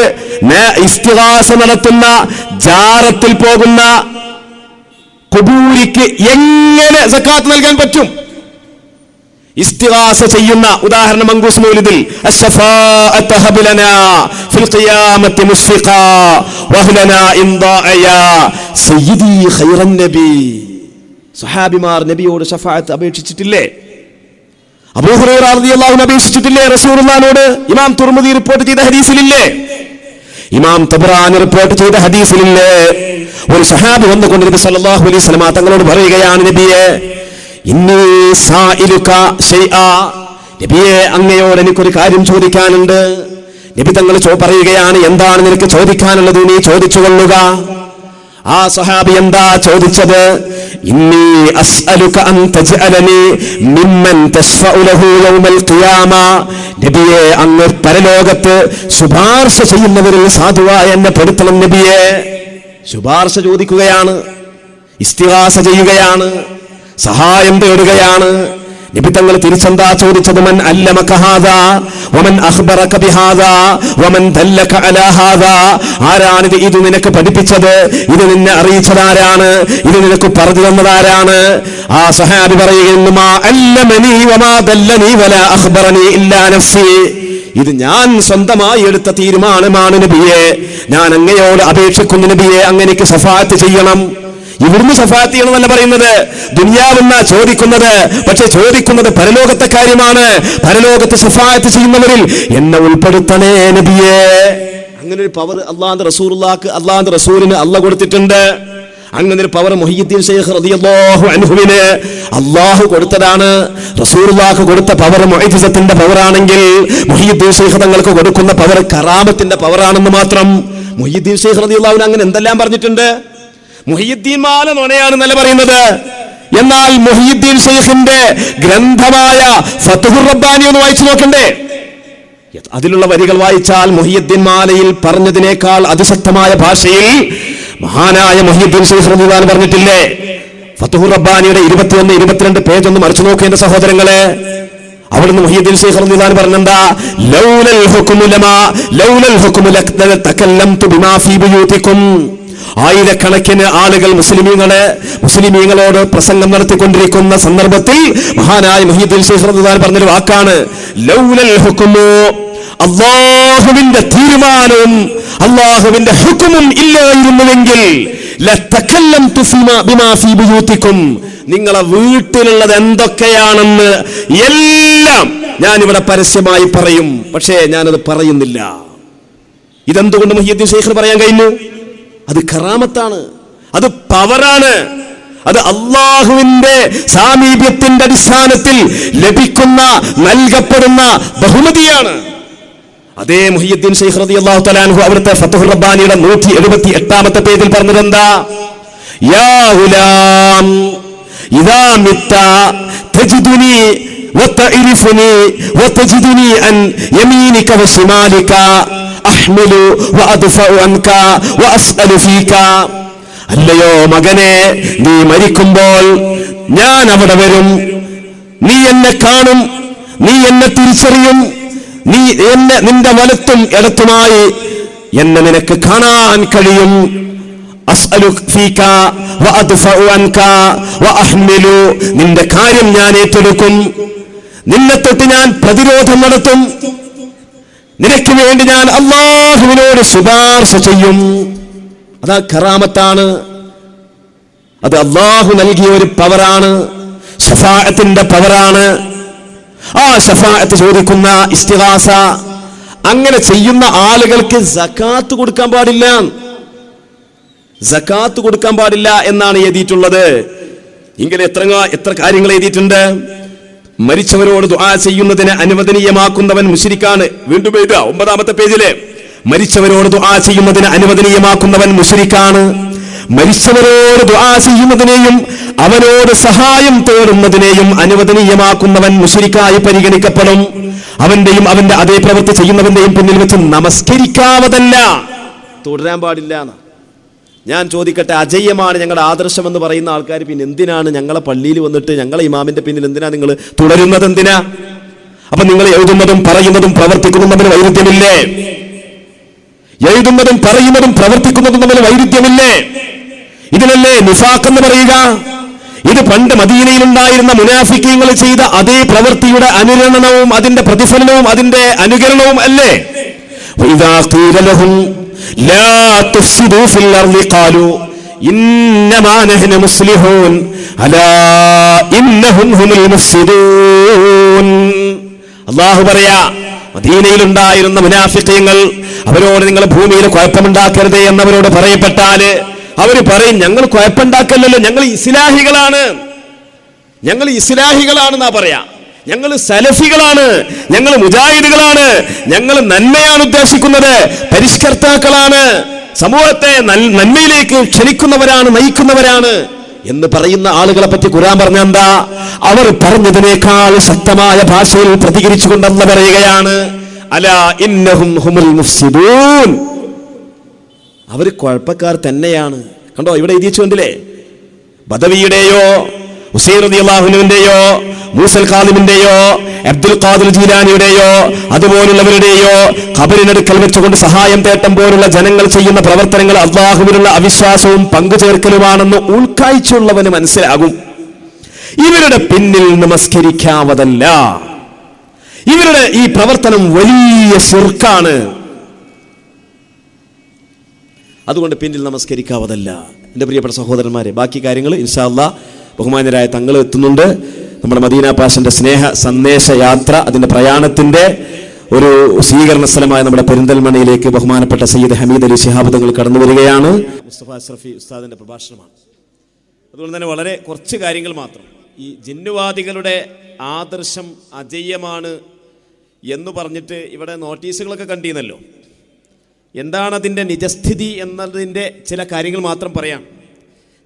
ഇസ്തിഗാസ നടത്തുന്ന, ജാറത്തിൽ പോകുന്ന ഖുബൂരിക്ക് എങ്ങനെ സക്കാത്ത് നൽകാൻ പറ്റും? ഇസ്തിഗാസ ചെയ്യുന്ന ഉദാഹരണം മങ്കൂസ് മൗലിദിൽ അശ്ശഫാഅത ഹബ്ലനാ ഫിൽ ഖിയാമത്തി മുസ്ഫിഖാ വഹ്ലനാ ഇൻദാഅ സയ്യിദി ഖൈറൻ നബി. സഹാബിമാർ നബിയോട് ശഫാഅത്ത് അപേക്ഷിച്ചിട്ടില്ലേ? അബൂ ഹുറൈറ റളിയല്ലാഹു അൻഹു അപേക്ഷിച്ചിട്ടില്ലേ റസൂലുള്ളാഹിനോട്? ഇമാം തുർമുദി റിപ്പോർട്ട് ചെയ്ത ഹദീസിലില്ലേ? ഇമാം തബ്റാനി റിപ്പോർട്ട് ചെയ്ത ഹദീസിലില്ലേ? ഒരു സഹാബി വന്നുകൊണ്ട് നബി സല്ലല്ലാഹു അലൈഹി വസല്ലം തങ്ങളോട് പറയുകയാണ്, നബിയേ ഇന്നി സായിലുക ശൈആ, നബിയേ അങ്ങയോട് എനിക്കൊരു കാര്യം ചോദിക്കാനുണ്ട്. നബി തങ്ങൾ പറയുകയാണ്, എന്താണ് നിനക്ക് ചോദിക്കാനുള്ളത്? നീ ചോദിച്ചുകൊള്ളുക. ആ സഹാബി എന്താ ചോദിച്ചത്? ഇന്നി അസ്അലുക അൻ തജ്അലനി മിമ്മൻ തശ്ഫഉ ലഹു യൗമൽ ഖിയാമ. നബിയേ അങ്ങ് പരലോകത്ത് ശുപാർശ ചെയ്യുന്നവരിൽ സാധുവായ എന്നെ പെടുത്തണം നബിയേ. ശുപാർശ ചോദിക്കുകയാണ്, ഇസ്തിഗാസ ചെയ്യുകയാണ്, സഹായം തേടുകയാണ്. നബി തങ്ങൾ തിരിച്ചെന്താ ചോദിച്ചത്? മൻ അല്ലമക ഹാദാ വമൻ അഖ്ബറക ബിഹാദാ വമൻ ദല്ലക അലാ ഹാദാ. ആരാണിത്? ഇത് നിനക്ക് പഠിപ്പിച്ചത്, ഇത് നിന്നെ അറിയിച്ചതാരാണ്, ഇത് നിനക്ക് പറഞ്ഞു തന്നതാരാണ്? ആ സഹാബി പറയുന്നു, മാ അല്ലമനി വമാ ദല്ലനി വലാ അഖ്ബറനി ഇല്ലാ നഫ്സി. ഇത് ഞാൻ സ്വന്തമായി എടുത്ത തീരുമാനമാണ് നബിയെ. ഞാൻ അങ്ങയോട് അപേക്ഷിക്കുന്നു നബിയെ, അങ്ങനെക്ക് ശഫാഅത്ത് ചെയ്യണം. ഇവിടുന്ന് ശഫാഅത്ത് ചെയ്യണമെന്നല്ല പറയുന്നത്, ദുനിയാവെന്ന ചോദിക്കുന്നത്. പക്ഷെ ചോദിക്കുന്നത് പരലോകത്തെ കാര്യമാണ്. പരലോകത്ത് ശഫാഅത്ത് ചെയ്യുന്നവരിൽ എന്നെ ഉൾപ്പെടുത്തണേ നബിയേ. അങ്ങനെ ഒരു പവർ അല്ലാഹുവിന്റെ റസൂലുള്ളാഹിക്ക്, അല്ലാഹുവിന്റെ റസൂലിന് അല്ലാഹു കൊടുത്തിട്ടുണ്ട്. അങ്ങനെ ഒരു പവർ മുഹയ്യിദ്ദീൻ ശൈഖ് റളിയല്ലാഹു അൻഹുവിന് അല്ലാഹു കൊടുത്തതാണ്. റസൂലുള്ളാഹിക്ക് കൊടുത്ത പവർ മുഅ്ജിസത്തിന്റെ പവറാണെങ്കിൽ മുഹയ്യിദ്ദീൻ ശൈഖ് തങ്ങൾക്ക് കൊടുക്കുന്ന പവർ കറാമത്തിന്റെ പവറാണെന്ന് മാത്രം. മുഹയ്യിദ്ദീൻ ശൈഖ് റളിയല്ലാഹു അൻഹു അങ്ങനെ എന്തെല്ലാം പറഞ്ഞിട്ടുണ്ട്. മുഹയ്യിദ്ദീൻ മാല നുണയാണെന്നല്ല പറയുന്നത്. എന്നാൽ മുഹയ്യിദ്ദീൻ ശൈഖിന്റെ ഗ്രന്ഥമായ ഫത്ഹുർ റബ്ബാനി ഒന്ന് വായിച്ചു നോക്കണ്ടേ? അതിലുള്ള വരികൾ വായിച്ചാൽ മുഹയ്യിദ്ദീൻ മാലയിൽ പറഞ്ഞതിനേക്കാൾ അതിശക്തമായ ഭാഷയിൽ മഹാനായ മുഹയ്യിദ്ദീൻ ശൈഖ് റളിയല്ലാഹു അൻഹു പറഞ്ഞിട്ടില്ലേ? ഫത്ഹുർ റബ്ബാനിയുടെ 21, 22 പേജ് ഒന്ന് മറിച്ചു നോക്കേണ്ട സഹോദരങ്ങളെ. അവിടുന്ന് മുഹയ്യിദ്ദീൻ ശൈഖ് റളിയല്ലാഹു അൻഹു പറഞ്ഞെന്താ? ലൗലൽ ഹുക്മു ലതകല്ലംതു ബിമാ ഫീ ബുയൂതികും. ആയിരക്കണക്കിന് ആളുകൾ മുസ്ലിമീങ്ങളോട് പ്രസംഗം നടത്തിക്കൊണ്ടിരിക്കുന്ന സന്ദർഭത്തിൽ മഹാനായ മുഹയ്യിദ്ദീൻ ശൈഖ് റളിയല്ലാഹു അൻഹു പറഞ്ഞൊരു വാക്കാണ് ലൗലൽ ഹുക്മു. അല്ലാഹുവിന്റെ തീരുമാനവും അല്ലാഹുവിന്റെ ഹുക്മും ഇല്ലായിരുന്നുവെങ്കിൽ ലതകല്ലംതു ബിമാ ഫീ ബുയൂതികും. നിങ്ങളെ വീട്ടിലുള്ളത് എന്തൊക്കെയാണെന്ന് എല്ലാം ഞാനിവിടെ പരസ്യമായി പറയും. പക്ഷേ ഞാനത് പറയുന്നില്ല. ഇതെന്തുകൊണ്ട് മുഹയ്യിദ്ദീൻ ശൈഖിന് പറയാൻ കഴിഞ്ഞു? അത് കറാമത്താണ്, അത് പവറാണ്, അത് അല്ലാഹുവിന്റെ സാമീപ്യത്തിന്റെ അടിസ്ഥാനത്തിൽ ലഭിക്കുന്ന, നൽകപ്പെടുന്ന ബഹുമതിയാണ്. അതേ മുഹയ്യിദ്ദീൻ ശൈഖ് റളിയല്ലാഹു തആല അൻഹു അവിടുത്തെ ഫത്ഹുർ റബ്ബാനിയുടെ 178ാമത്തെ പേജിൽ പറഞ്ഞതെന്താ? യാ ഗുലാം ഇദാ മിത്ത തജിദുനി വതഇരിഫുനി വതജിദുനി അൻ യമീനിക വശിമാലിക അഹ്മിലു വഅദ്ഫഉ അൻക വഅസ്അലു ഫീക. അല്ലയോ മകനെ, നീ മരിക്കുമ്പോൾ ഞാൻ അവിടെ വരും, നീ എന്നെ കാണും, നീ എന്നെ തിരിച്ചറിയും, നീ എന്നെ നിന്റെ വലത്തും ഇടത്തുമായി എന്നെ നിനക്ക് കാണാൻ കഴിയും. നിന്റെ കാര്യം ഞാൻ ഏറ്റെടുക്കും, നിന്നെ തൊട്ട് ഞാൻ പ്രതിരോധം നടത്തും, നിനക്ക് വേണ്ടി ഞാൻ അല്ലാഹുവിനോട് ശുപാർശ ചെയ്യും. അതാ കറാമത്താണ്, അത് അല്ലാഹു നൽകിയ ഒരു പവറാണ്, ശഫാഅത്തിന്റെ പവറാണ്. ആ ശഫാഅത്ത് ചോദിക്കുന്ന ഇസ്തിഗാസ അങ്ങനെ ചെയ്യുന്ന ആളുകൾക്ക് സകാത്ത് കൊടുക്കാൻ പാടില്ല, സകാത്ത് കൊടുക്കാൻ പാടില്ല എന്നാണ് എഴുതിയിട്ടുള്ളത്. ഇങ്ങനെ എത്ര കാര്യങ്ങൾ എഴുതിയിട്ടുണ്ട്. മരിച്ചവരോട് ദുആ ചെയ്യുന്നതിനെ അനുവദനീയമാക്കുന്നവൻ മുശ്രിക്കാണ്. വീണ്ടും എഴുതുക 9-ാമത്തെ പേജില്. മരിച്ചവരോട് ദുആ ചെയ്യുന്നതിനെ അനുവദനീയമാക്കുന്നവൻ മുശ്രിക്കാണ്. മരിച്ചവരോട് ദുആ ചെയ്യുന്നതിനെയും അവനോട് സഹായം തേടുന്നതിനെയും അനുവദനീയമാക്കുന്നവൻ മുശ്രിക്കായി പരിഗണിക്കപ്പെടും. അവന്റെയും അവന്റെ അതേ പ്രവൃത്തി ചെയ്യുന്നവന്റെയും പിന്നിൽ വെച്ച് നമസ്കരിക്കാവതല്ല, തുടരാൻ പാടില്ല. ഞാൻ ചോദിക്കട്ടെ, അജയ്യമാണ് ഞങ്ങളുടെ ആദർശം എന്ന് പറയുന്ന ആൾക്കാർ പിന്നെ എന്തിനാണ് ഞങ്ങളെ പള്ളിയിൽ വന്നിട്ട് ഞങ്ങളെ ഇമാമിന്റെ പിന്നിൽ എന്തിനാ നിങ്ങൾ തുടരുന്നത്? എന്തിനാ? അപ്പൊ നിങ്ങൾ എഴുതുന്നതും പറയുന്നതും പ്രവർത്തിക്കുന്നതും തമ്മിൽ വൈരുദ്ധ്യമില്ലേ? എഴുതുന്നതും പറയുന്നതും പ്രവർത്തിക്കുന്നതും തമ്മിൽ വൈരുദ്ധ്യമില്ലേ? ഇതിനല്ലേ നിഫാഖ് എന്ന് പറയുക? ഇത് പണ്ട് മദീനയിലുണ്ടായിരുന്ന മുനാഫിക്കീങ്ങൾ ചെയ്ത അതേ പ്രവൃത്തിയുടെ അനുരണനവും അതിന്റെ പ്രതിഫലനവും അതിന്റെ അനുകരണവും അല്ലേ? വഇദാ ഖീല ലഹും ലാ തുഫ്സിദൂ ഫിൽ അർളി ഖാലൂ ഇന്നമാ നഹ്നു മുസ്ലിഹൂൻ അലാ ഇന്നഹും ഹുമുൽ മുഫ്സിദൂൻ. അല്ലാഹു പറയാ, മദീനയിലുണ്ടായിരുന്ന മുനാഫിഖീങ്ങൾ അവരോട് നിങ്ങൾ ഭൂമിയിൽ കുഴപ്പമുണ്ടാക്കരുതേ എന്നവരോട് പറയപ്പെട്ടാല് അവര് പറയും, ഞങ്ങൾ കുഴപ്പമുണ്ടാക്കല്ലോ, ഞങ്ങൾ ഇസ്ലാഹികളാണ്, ഞങ്ങൾ ഇസ്ലാഹികളാണെന്നാ പറയാ, ഞങ്ങൾ സലഫികളാണ്, ഞങ്ങൾ മുജാഹിദുകളാണ്, ഞങ്ങൾ നന്മയാണ് ഉദ്ദേശിക്കുന്നത്, പരിഷ്കർത്താക്കളാണ്, സമൂഹത്തെ നന്മയിലേക്ക് ക്ഷണിക്കുന്നവരാണ്, നയിക്കുന്നവരാണ് എന്ന് പറയുന്ന ആളുകളെ പറ്റി ഖുർആൻ പറഞ്ഞ എന്താ? അവർ പറഞ്ഞതിനേക്കാൾ ശക്തമായ ഭാഷയിൽ പ്രതികരിച്ചുകൊണ്ടെന്ന് പറയുകയാണ്, അലാ ഇന്നഹും ഹുമുൽ മുഫ്സിദൂൻ, അവര് കുഴപ്പക്കാർ തന്നെയാണ്. കണ്ടോ, ഇവിടെ എഴുതിച്ചുകൊണ്ടില്ലേ? ബദവിയുടെയോ ഹുസൈൻ റളിയല്ലാഹു അൻഹുവിന്റെയോ മൂസൽ കാദിമിന്റെയോ അബ്ദുൽ ഖാദിർ ജീലാനിയുടെയോ അതുപോലുള്ളവരുടെയോ ഖബറിനടുക്കൽ വെച്ചുകൊണ്ട് സഹായം തേട്ടം പോലുള്ള ജനങ്ങൾ ചെയ്യുന്ന പ്രവർത്തനങ്ങൾ അല്ലാഹുവിനുള്ള അവിശ്വാസവും പങ്കുചേർക്കലുമാണെന്ന് ഉൾക്കാഴ്ചയുള്ളവന് മനസ്സിലാകും. ഇവരുടെ പിന്നിൽ നമസ്കരിക്കാവതല്ല, ഇവരുടെ ഈ പ്രവർത്തനം വലിയ ശിർക്കാണ്, അതുകൊണ്ട് പിന്നിൽ നമസ്കരിക്കാവതല്ല. എൻ്റെ പ്രിയപ്പെട്ട സഹോദരന്മാരെ, ബാക്കി കാര്യങ്ങൾ ഇൻഷാ അല്ലാഹ് ബഹുമാന്യരായ തങ്ങൾ എത്തുന്നുണ്ട്. നമ്മുടെ മദീന പാഷന്റെ സ്നേഹ സന്ദേശ യാത്ര, അതിന്റെ പ്രയാണത്തിന്റെ ഒരു സ്വീകരണ സ്ഥലമായ നമ്മുടെ പെരിന്തൽമണ്ണയിലേക്ക് ബഹുമാനപ്പെട്ട സയ്യിദ് ഹമീദ് അലി ശിഹാബ് തങ്ങൾ കടന്നു വരികയാണ്. മുസ്തഫ അഷ്റഫി ഉസ്താദിന്റെ പ്രഭാഷണമാണ്. അതുകൊണ്ട് തന്നെ വളരെ കുറച്ച് കാര്യങ്ങൾ മാത്രം. ഈ ജിന്നുവാദികളുടെ ആദർശം അജയ്യമാണ് എന്ന് പറഞ്ഞിട്ട് ഇവിടെ നോട്ടീസുകളൊക്കെ കണ്ടിരുന്നല്ലോ. എന്താണ് അതിൻ്റെ നിജസ്ഥിതി എന്നതിൻ്റെ ചില കാര്യങ്ങൾ മാത്രം പറയാം.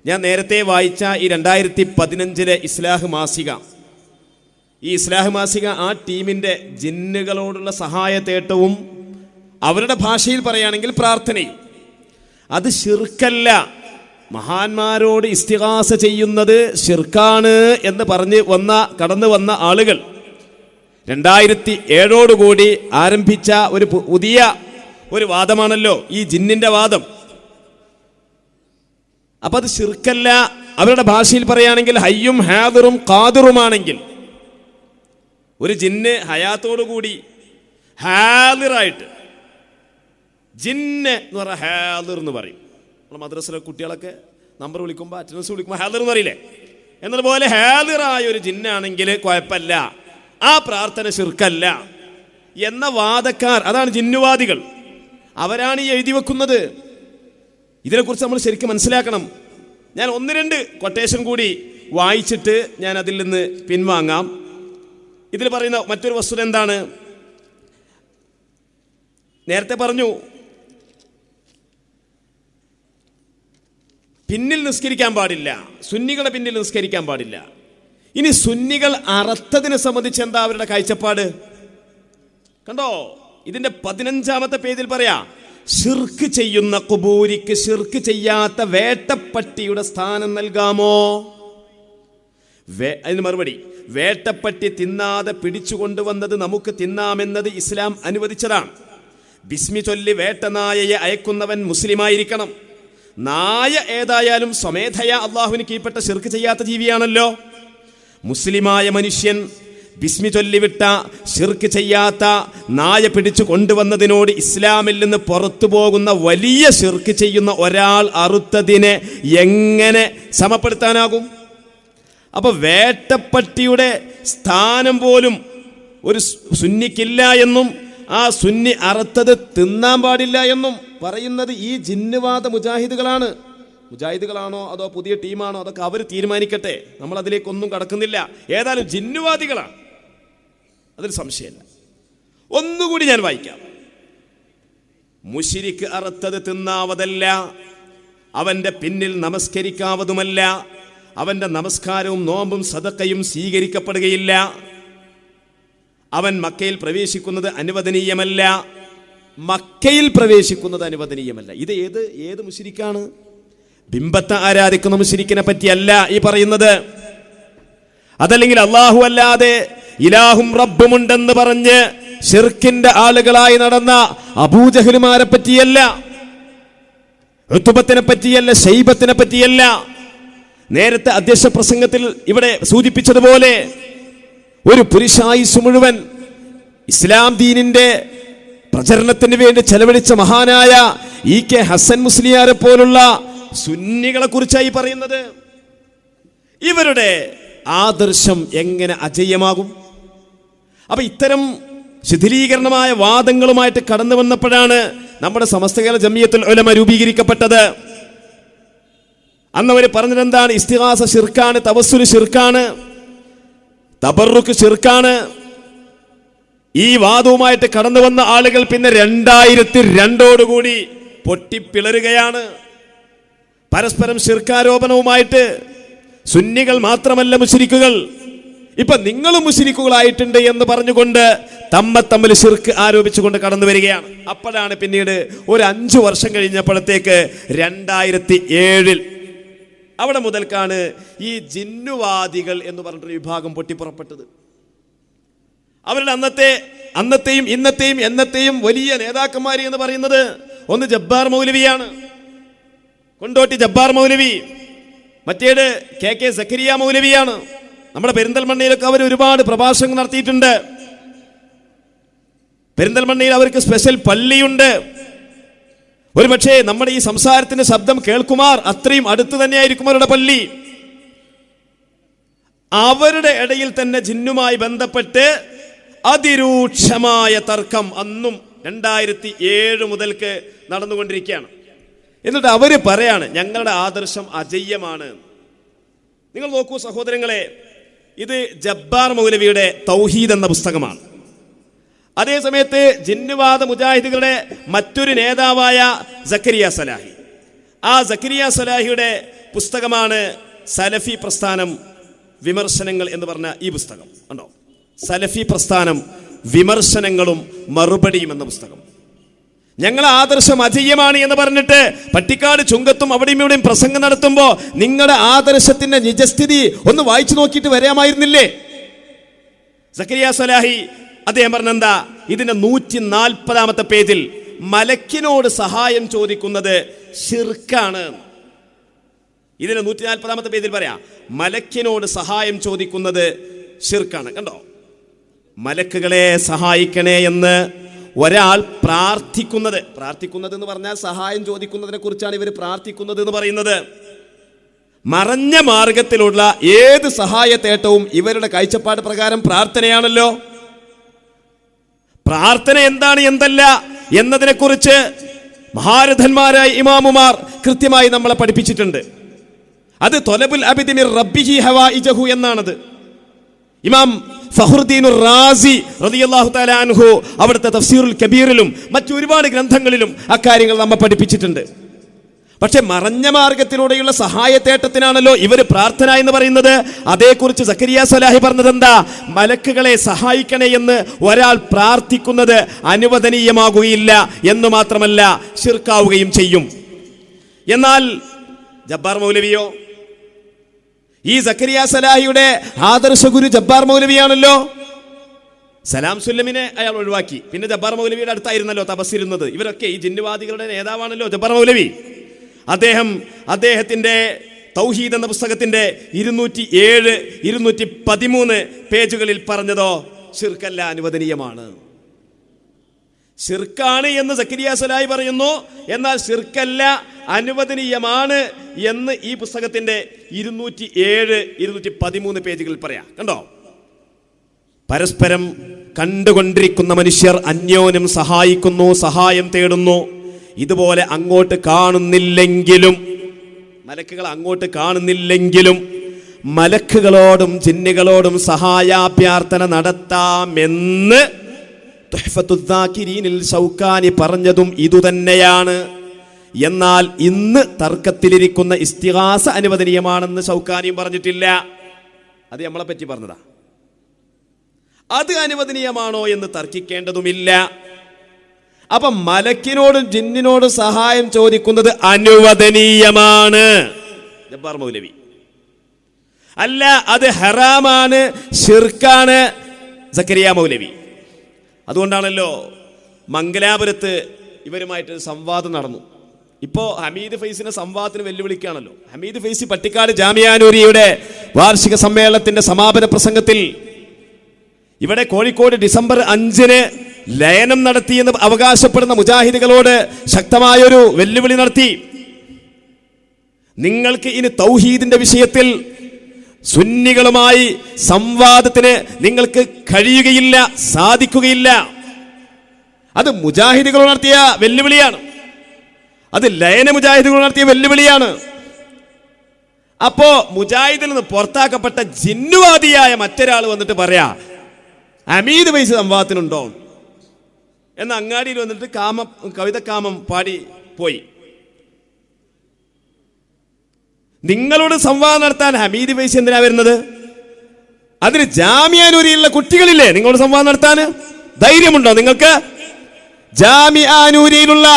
ഞാൻ നേരത്തെ വായിച്ച ഈ 2015 ഇസ്ലാഹ് മാസിക, ഈ ഇസ്ലാഹ് മാസിക ആ ടീമിൻ്റെ ജിന്നുകളോടുള്ള സഹായത്തേട്ടവും അവരുടെ ഭാഷയിൽ പറയുകയാണെങ്കിൽ പ്രാർത്ഥനയും, അത് ശിർക്കല്ല. മഹാന്മാരോട് ഇസ്തിഗാസ ചെയ്യുന്നത് ശിർക്കാണ് എന്ന് പറഞ്ഞ് കടന്നു വന്ന ആളുകൾ 2007 ആരംഭിച്ച ഒരു പുതിയ ഒരു വാദമാണല്ലോ ഈ ജിന്നിന്റെ വാദം. അപ്പൊ അത് ശിർക്കല്ല. അവരുടെ ഭാഷയിൽ പറയുകയാണെങ്കിൽ ഹയ്യും ഹാദിറും ഖാദിറുമാണെങ്കിൽ, ഒരു ജിന്ന് ഹയാത്തോടുകൂടി ഹാദിറായിട്ട്, ജിന്ന് എന്ന് പറഞ്ഞാൽ ഹാദിർ എന്ന് പറയും. നമ്മൾ മദ്രസയിലെ കുട്ടികളൊക്കെ നമ്പർ വിളിക്കുമ്പോൾ അറ്റൻഡൻസ് വിളിക്കുമ്പോൾ ഹാദിർ എന്ന് പറയില്ലേ, എന്നതുപോലെ ഹാദിറായ ഒരു ജിന്നാണെങ്കിൽ കുഴപ്പമില്ല, ആ പ്രാർത്ഥന ശിർക്കല്ല എന്ന വാദക്കാർ, അതാണ് ജിന്നുവാദികൾ, അവരാണ് ഈ എഴുതി വെക്കുന്നത്. ഇതിനെക്കുറിച്ച് നമ്മൾ ശരിക്കും മനസ്സിലാക്കണം. ഞാൻ 1-2 കൊട്ടേഷൻ കൂടി വായിച്ചിട്ട് ഞാൻ അതിൽ നിന്ന് പിൻവാങ്ങാം. ഇതിൽ പറയുന്ന മറ്റൊരു വസ്തുത എന്താണ്? നേരത്തെ പറഞ്ഞു പിന്നിൽ നിസ്കരിക്കാൻ പാടില്ല, സുന്നികളെ പിന്നിൽ നിസ്കരിക്കാൻ പാടില്ല. ഇനി സുന്നികൾ അറത്തതിനെ സംബന്ധിച്ച് എന്താ അവരുടെ കാഴ്ചപ്പാട്? കണ്ടോ, ഇതിന്റെ 15-ാമത്തെ പേജിൽ പറയാ, ശിർക്ക് ചെയ്യുന്ന ഖുബൂരിക്ക് ശിർക്ക് ചെയ്യാത്ത വേട്ടപ്പട്ടിയുടെ സ്ഥാനം നൽകാമോ? അതിന് മറുപടി, വേട്ടപ്പട്ടി തിന്നാതെ പിടിച്ചുകൊണ്ടുവന്നത് നമുക്ക് തിന്നാമെന്നത് ഇസ്ലാം അനുവദിച്ചതാണ്. ബിസ്മി ചൊല്ലി വേട്ടനായയെ അയക്കുന്നവൻ മുസ്ലിമായിരിക്കണം. നായ ഏതായാലും സ്വമേധയാ അള്ളാഹുവിന് കീഴ്പ്പെട്ട ശിർക്ക് ചെയ്യാത്ത ജീവിയാണല്ലോ. മുസ്ലിമായ മനുഷ്യൻ ബിസ്മി ചൊല്ലിവിട്ട ശിർക്ക് ചെയ്യാത്ത നായ പിടിച്ചു കൊണ്ടുവന്നതിനോട് ഇസ്ലാമിൽ നിന്ന് പുറത്തു പോകുന്ന വലിയ ശിർക്ക് ചെയ്യുന്ന ഒരാൾ അറുത്തതിനെ എങ്ങനെ സമപ്പെടുത്താനാകും? അപ്പൊ വേട്ടപ്പട്ടിയുടെ സ്ഥാനം പോലും ഒരു സുന്നിക്കില്ല എന്നും ആ സുന്നി അറുത്തത് തിന്നാൻ പാടില്ല എന്നും പറയുന്നത് ഈ ജിന്നുവാദ മുജാഹിദുകളാണ്. മുജാഹിദുകളാണോ അതോ പുതിയ ടീമാണോ അതൊക്കെ അവർ തീരുമാനിക്കട്ടെ, നമ്മൾ അതിലേക്കൊന്നും കടക്കുന്നില്ല. ഏതായാലും ജിന്നുവാദികളാണ്, അതിൽ സംശയമില്ല. ഒന്നുകൂടി ഞാൻ വായിക്കാം. മുശ്രിക്ക് അറുത്തത് തിന്നാവതല്ല, അവന്റെ പിന്നിൽ നമസ്കരിക്കാവതുമല്ല, അവന്റെ നമസ്കാരവും നോമ്പും സദഖയും സ്വീകരിക്കപ്പെടുകയില്ല, അവൻ മക്കയിൽ പ്രവേശിക്കുന്നത് അനുവദനീയമല്ല. മക്കയിൽ പ്രവേശിക്കുന്നത് അനുവദനീയമല്ല. ഇത് ഏത് മുശ്രിക്കാണ്? ബിംബത്തെ ആരാധിക്കുന്ന മുശ്രിക്കിനെ പറ്റിയല്ല ഈ പറയുന്നത്. അതല്ലെങ്കിൽ അല്ലാഹു അല്ലാതെ ഇലാഹും റബ്ബുമുണ്ടെന്ന് പറഞ്ഞ് ശിർക്കിന്റെ ആളുകളായി നടന്ന അബൂജഹലുമാരെ പറ്റിയല്ല, ഉത്ബത്തിനെ പറ്റിയല്ല, ശൈബത്തിനെ പറ്റിയല്ല. നേരത്തെ അധ്യക്ഷ പ്രസംഗത്തിൽ ഇവിടെ സൂചിപ്പിച്ചതുപോലെ ഒരു പുരുഷായുസ് മുഴുവൻ ഇസ്ലാം ദീനിന്റെ പ്രചരണത്തിന് വേണ്ടി ചെലവഴിച്ച മഹാനായ EK ഹസൻ മുസ്ലിയാരെ പോലുള്ള സുന്നികളെ കുറിച്ചായി പറയുന്നത്. ഇവരുടെ ആദർശം എങ്ങനെ അജയ്യമാകും? അപ്പൊ ഇത്തരം ശിഥിലീകരണമായ വാദങ്ങളുമായിട്ട് കടന്നു വന്നപ്പോഴാണ് നമ്മുടെ സമസ്ത കേരള ജമിയത്തുൽ ഉലമ രൂപീകരിക്കപ്പെട്ടത്. അന്ന് അവർ പറഞ്ഞത് എന്താണ്? ഇസ്തിഗാസ ശിർക്കാണ്, തവസ്സുൽ ശിർക്കാണ്, തബറുക്ക് ശിർക്കാണ്. ഈ വാദവുമായിട്ട് കടന്നു വന്ന ആളുകൾ പിന്നെ 2002 പൊട്ടിപ്പിളരുകയാണ്. പരസ്പരം ശിർക്കാരോപണവുമായിട്ട് സുന്നികൾ മാത്രമല്ല മുശ്രിക്കുകൾ, ഇപ്പൊ നിങ്ങളും മുശ്രിക്കുകളായിട്ടുണ്ട് എന്ന് പറഞ്ഞുകൊണ്ട് തമ്മിൽ ശിർക്ക് ആരോപിച്ചുകൊണ്ട് കടന്നു വരികയാണ്. അപ്പോഴാണ് പിന്നീട് ഒരു 5 വർഷം കഴിഞ്ഞപ്പോഴത്തേക്ക് 2007 അവിടെ മുതൽക്കാണ് ഈ ജിന്നുവാദികൾ എന്ന് പറഞ്ഞിട്ടൊരു വിഭാഗം പൊട്ടിപ്പുറപ്പെട്ടത്. അവരുടെ അന്നത്തെയും ഇന്നത്തെയും എന്നത്തെയും വലിയ നേതാക്കന്മാർ എന്ന് പറയുന്നത് ഒന്ന് ജബ്ബാർ മൗലവിയാണ്, കൊണ്ടോട്ടി ജബ്ബാർ മൗലവി. മറ്റേത് KK സക്കരിയ മൗലവിയാണ്. നമ്മുടെ പെരിന്തൽമണ്ണയിലൊക്കെ അവർ ഒരുപാട് പ്രഭാഷണങ്ങൾ നടത്തിയിട്ടുണ്ട്. പെരിന്തൽമണ്ണയിൽ അവർക്ക് സ്പെഷ്യൽ പള്ളിയുണ്ട്. ഒരുപക്ഷെ നമ്മുടെ ഈ സംസാരത്തിന്റെ ശബ്ദം കേൾക്കുമാർ അത്രയും അടുത്ത് തന്നെയായിരിക്കും അവരുടെ പള്ളി. അവരുടെ ഇടയിൽ തന്നെ ജിന്നുമായി ബന്ധപ്പെട്ട് അതിരൂക്ഷമായ തർക്കം അന്നും 2007 മുതൽക്ക് നടന്നുകൊണ്ടിരിക്കുകയാണ്. എന്നിട്ട് അവര് പറയാണ് ഞങ്ങളുടെ ആദർശം അജയ്യമാണ്. നിങ്ങൾ നോക്കൂ സഹോദരങ്ങളെ, ഇത് ജബ്ബാർ മൗലവിയുടെ തൗഹീദ് എന്ന പുസ്തകമാണ്. അതേ സമയത്ത് ജിന്നുവാദ മുജാഹിദുകളുടെ മറ്റൊരു നേതാവായ സക്കരിയ സലാഹി, ആ സക്കരിയ സലാഹിയുടെ പുസ്തകമാണ് സലഫി പ്രസ്ഥാനം വിമർശനങ്ങൾ എന്ന് പറഞ്ഞ ഈ പുസ്തകം. ഉണ്ടോ? സലഫി പ്രസ്ഥാനം വിമർശനങ്ങളും മറുപടിയും എന്ന പുസ്തകം. ഞങ്ങളെ ആദർശം അജയ്യമാണ് എന്ന് പറഞ്ഞിട്ട് പട്ടിക്കാട് ചുങ്കത്തും അവിടെയും ഇവിടെയും പ്രസംഗം നടത്തുമ്പോൾ നിങ്ങളുടെ ആദർശത്തിന്റെ നിജസ്ഥിതി ഒന്ന് വായിച്ചു നോക്കിയിട്ട് വരാമായിരുന്നില്ലേ? സക്കരിയ സലാഹി അദ്ദേഹം പറഞ്ഞെന്താ? ഇതിന്റെ 140 പേജിൽ മലക്കിനോട് സഹായം ചോദിക്കുന്നത് ശിർക്കാണ്. ഇതിന് 140 പേജിൽ പറയാം മലക്കിനോട് സഹായം ചോദിക്കുന്നത് ശിർക്കാണ്. കണ്ടോ? മലക്കുകളെ സഹായിക്കണേ എന്ന് ഒരാൾ പ്രാർത്ഥിക്കുന്നത് എന്ന് പറഞ്ഞാൽ സഹായം ചോദിക്കുന്നതിനെ കുറിച്ചാണ് ഇവർ പ്രാർത്ഥിക്കുന്നത് എന്ന് പറയുന്നത്. മറഞ്ഞ മാർഗത്തിലുള്ള ഏത് സഹായത്തേട്ടവും ഇവരുടെ കാഴ്ചപ്പാട് പ്രകാരം പ്രാർത്ഥനയാണല്ലോ. പ്രാർത്ഥന എന്താണ് എന്തല്ല എന്നതിനെക്കുറിച്ച് മഹാരഥന്മാരായ ഇമാമുമാർ കൃത്യമായി നമ്മളെ പഠിപ്പിച്ചിട്ടുണ്ട്. അത് തൊലബുൽ അബിദി മിർ റബ്ബിഹി ഹവായിജഹു എന്നാണത്. ഇമാം ഫഖ്റുദ്ദീൻ റാസി റളിയല്ലാഹു തആല അൻഹു അവിടുത്തെ തഫ്സീറുൽ കബീറിലും മറ്റൊരുപാട് ഗ്രന്ഥങ്ങളിലും അക്കാര്യങ്ങൾ നമ്മെ പഠിപ്പിച്ചിട്ടുണ്ട്. പക്ഷെ മറഞ്ഞ മാർഗത്തിലൂടെയുള്ള സഹായത്തേട്ടത്തിനാണല്ലോ ഇവർ പ്രാർത്ഥന എന്ന് പറയുന്നത്. അതേക്കുറിച്ച് സക്കരിയ സലാഹി പറഞ്ഞത് എന്താ? മലക്കുകളെ സഹായിക്കണേ എന്ന് ഒരാൾ പ്രാർത്ഥിക്കുന്നത് അനുവദനീയമാകുകയില്ല എന്ന് മാത്രമല്ല ശിർക്കാവുകയും ചെയ്യും. എന്നാൽ ജബ്ബാർ മൗലവിയോ ഈ സക്കരിയ സലാഹിയുടെ ആദർശ ഗുരു ജബ്ബാർ മൗലവിയാണല്ലോ. സലാം സുല്ലമിനെ അയാൾ ഒഴിവാക്കി. പിന്നെ ജബ്ബാർ മൗലവിയുടെ അടുത്തായിരുന്നല്ലോ തപസ്സിരുന്നത്. ഇവരൊക്കെ ഈ ജിന്നുവാദികളുടെ നേതാവാണല്ലോ ജബ്ബാർ മൗലവി. അദ്ദേഹത്തിന്റെ തൗഹീദ് എന്ന പുസ്തകത്തിന്റെ 207, 213 പേജുകളിൽ പറഞ്ഞതോ ശിർക്കല്ല, അനുവദനീയമാണ്. ശിർക്കാണ് എന്ന് സക്കരിയ സലാഹി പറയുന്നു, എന്നാൽ ശിർക്കല്ല, അനുവദനീയമാണ് എന്ന് ഈ പുസ്തകത്തിന്റെ 207, 213 പേജുകളിൽ പറയാം. കണ്ടോ? പരസ്പരം കണ്ടുകൊണ്ടിരിക്കുന്ന മനുഷ്യർ അന്യോന്യം സഹായിക്കുന്നു, സഹായം തേടുന്നു. ഇതുപോലെ അങ്ങോട്ട് കാണുന്നില്ലെങ്കിലും, മലക്കുകൾ അങ്ങോട്ട് കാണുന്നില്ലെങ്കിലും മലക്കുകളോടും ജിന്നുകളോടും സഹായാഭ്യർത്ഥന നടത്താമെന്ന് തുഹ്ഫത്തുദ്ദാകിരീനിൽ ശൗക്കാനി പറഞ്ഞതും ഇതുതന്നെയാണ്. എന്നാൽ ഇന്ന് തർക്കത്തിലിരിക്കുന്ന ഇസ്തിഗാസ അനുവദനീയമാണെന്ന് ശൗക്കാനിയും പറഞ്ഞിട്ടില്ല. അത് നമ്മളെ പറ്റി പറഞ്ഞതാ. അത് അനുവദനീയമാണോ എന്ന് തർക്കിക്കേണ്ടതുമില്ല. അപ്പൊ മലക്കിനോടും ജിന്നിനോടും സഹായം ചോദിക്കുന്നത് അനുവദനീയമാണ് ജബ്ബാർ മൗലവി. അല്ല, അത് ഹറാമാണ്, ശിർക്കാണ് സക്കരിയ മൗലവി. അതുകൊണ്ടാണല്ലോ മംഗലാപുരത്ത് ഇവരുമായിട്ട് സംവാദം നടന്നു. ഇപ്പോൾ ഹമീദ് ഫൈസിനെ സംവാദത്തിന് വെല്ലുവിളിക്കുകയാണല്ലോ. ഹമീദ് ഫൈസി പട്ടിക്കാട് ജാമിഅ നൂരിയയുടെ വാർഷിക സമ്മേളനത്തിന്റെ സമാപന പ്രസംഗത്തിൽ ഇവിടെ കോഴിക്കോട് ഡിസംബർ 5-ന് ലയനം നടത്തിയെന്ന് അവകാശപ്പെടുന്ന മുജാഹിദുകളോട് ശക്തമായൊരു വെല്ലുവിളി നടത്തി. നിങ്ങൾക്ക് ഇനി തൗഹീദിന്റെ വിഷയത്തിൽ സുന്നികളുമായി സംവാദത്തിന് നിങ്ങൾക്ക് കഴിയുകയില്ല, സാധിക്കുകയില്ല. അത് മുജാഹിദുകൾ നടത്തിയ വെല്ലുവിളിയാണ്. അത് ലയന മുജാഹിദുകൾ നടത്തിയ വെല്ലുവിളിയാണ്. അപ്പോ മുജാഹിദിൽ നിന്ന് പുറത്താക്കപ്പെട്ട ജിന്നുവാദിയായ മറ്റൊരാൾ വന്നിട്ട് പറയാ ഹമീദ് ഫൈസി സംവാദത്തിനുണ്ടോ എന്ന് അങ്ങാടിയിൽ വന്നിട്ട് കവിതക്കാമം പാടി പോയി. നിങ്ങളോട് സംവാദം നടത്താൻ ഹമീദ് ഫൈസി എന്തിനാ വരുന്നത്? അതിന് ജാമിഅ നൂരിയിലുള്ള കുട്ടികളില്ലേ നിങ്ങളോട് സംവാദം നടത്താൻ? ധൈര്യമുണ്ടോ നിങ്ങൾക്ക്? ജാമിഅ നൂരിയിലുള്ള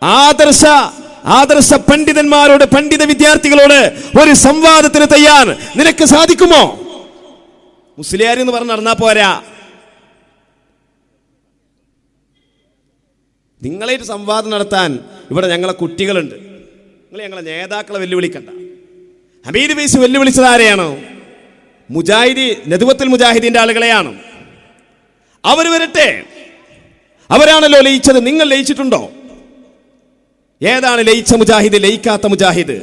ആദർശ പണ്ഡിതന്മാരോട്, പണ്ഡിത വിദ്യാർത്ഥികളോട് ഒരു സംവാദത്തിന് തയ്യാർ നിനക്ക് സാധിക്കുമോ? മുസ്ലിയാർ എന്ന് പറഞ്ഞ് നടന്നാ പോരാ. നിങ്ങളായിട്ട് സംവാദം നടത്താൻ ഇവിടെ ഞങ്ങളെ കുട്ടികളുണ്ട്. നിങ്ങൾ ഞങ്ങളെ നേതാക്കളെ വെല്ലുവിളിക്കണ്ട. ഹമീദ് ഫൈസി വെല്ലുവിളിച്ചത് ആരെയാണ്? നദ്വത്തുൽ മുജാഹിദീന്റെ ആളുകളെയാണ്. അവർ വരട്ടെ. അവരാണല്ലോ ലയിച്ചത്. നിങ്ങൾ ലയിച്ചിട്ടുണ്ടോ? ഏതാണ് ലയിച്ച മുജാഹിദ്, ലയിക്കാത്ത മുജാഹിദ്?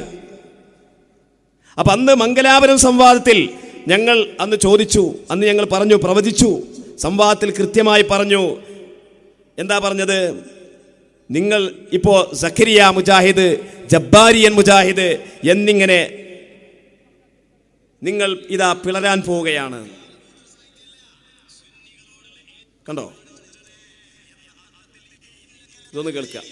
അപ്പൊ അന്ന് മംഗലാപുരം സംവാദത്തിൽ ഞങ്ങൾ അന്ന് ചോദിച്ചു, അന്ന് ഞങ്ങൾ പറഞ്ഞു, പ്രവചിച്ചു. സംവാദത്തിൽ കൃത്യമായി പറഞ്ഞു. എന്താ പറഞ്ഞത്? നിങ്ങൾ ഇപ്പോ സക്കരിയ മുജാഹിദ്, ജബ്ബാരിയൻ മുജാഹിദ് എന്നിങ്ങനെ നിങ്ങൾ ഇതാ പിളരാൻ പോവുകയാണ്. കണ്ടോ? ഇതൊന്ന് കേൾക്കാം.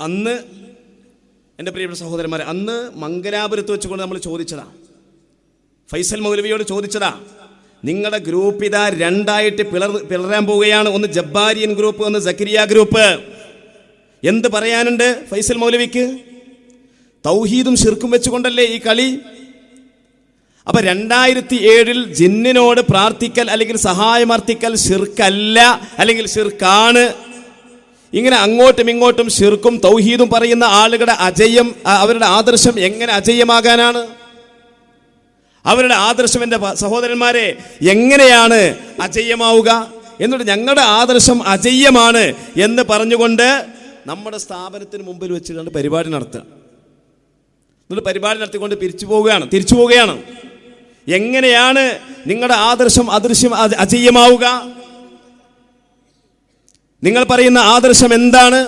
അന്ന് എൻ്റെ പ്രിയപ്പെട്ട സഹോദരന്മാരെ, അന്ന് മംഗലാപുരത്ത് വെച്ചുകൊണ്ട് നമ്മൾ ചോദിച്ചതാ, ഫൈസൽ മൗലവിയോട് ചോദിച്ചതാ, നിങ്ങളുടെ ഗ്രൂപ്പ് ഇതാ രണ്ടായിട്ട് പിളരാൻ പോവുകയാണ്. ഒന്ന് ജബ്ബാരിയൻ ഗ്രൂപ്പ്, ഒന്ന് സക്കരിയ ഗ്രൂപ്പ്. എന്ത് പറയാനുണ്ട് ഫൈസൽ മൗലവിക്ക്? തൗഹീദും ശിർക്കും വെച്ചുകൊണ്ടല്ലേ ഈ കളി? അപ്പൊ 2007 ജിന്നിനോട് പ്രാർത്ഥിക്കൽ അല്ലെങ്കിൽ സഹായമർത്ഥിക്കൽ ശിർക്കല്ല, അല്ലെങ്കിൽ ശിർക്കാണ്. ഇങ്ങനെ അങ്ങോട്ടും ഇങ്ങോട്ടും ശിർക്കും തൗഹീദും പറയുന്ന ആളുകളുടെ അവരുടെ ആദർശം എങ്ങനെ അജയ്യമാകാനാണ്? അവരുടെ ആദർശം എൻ്റെ സഹോദരന്മാരെ എങ്ങനെയാണ് അജയ്യമാവുക? എന്നിട്ട് ഞങ്ങളുടെ ആദർശം അജയ്യമാണ് എന്ന് പറഞ്ഞുകൊണ്ട് നമ്മുടെ സ്ഥാപനത്തിന് മുമ്പിൽ വെച്ചുകൊണ്ട് പരിപാടി നടത്തുക. എന്നിട്ട് പരിപാടി നടത്തിക്കൊണ്ട് തിരിച്ചു പോവുകയാണ്. എങ്ങനെയാണ് നിങ്ങളുടെ ആദർശം അജയ്യമാവുക? നിങ്ങൾ പറയുന്ന ആദർശം എന്താണ്?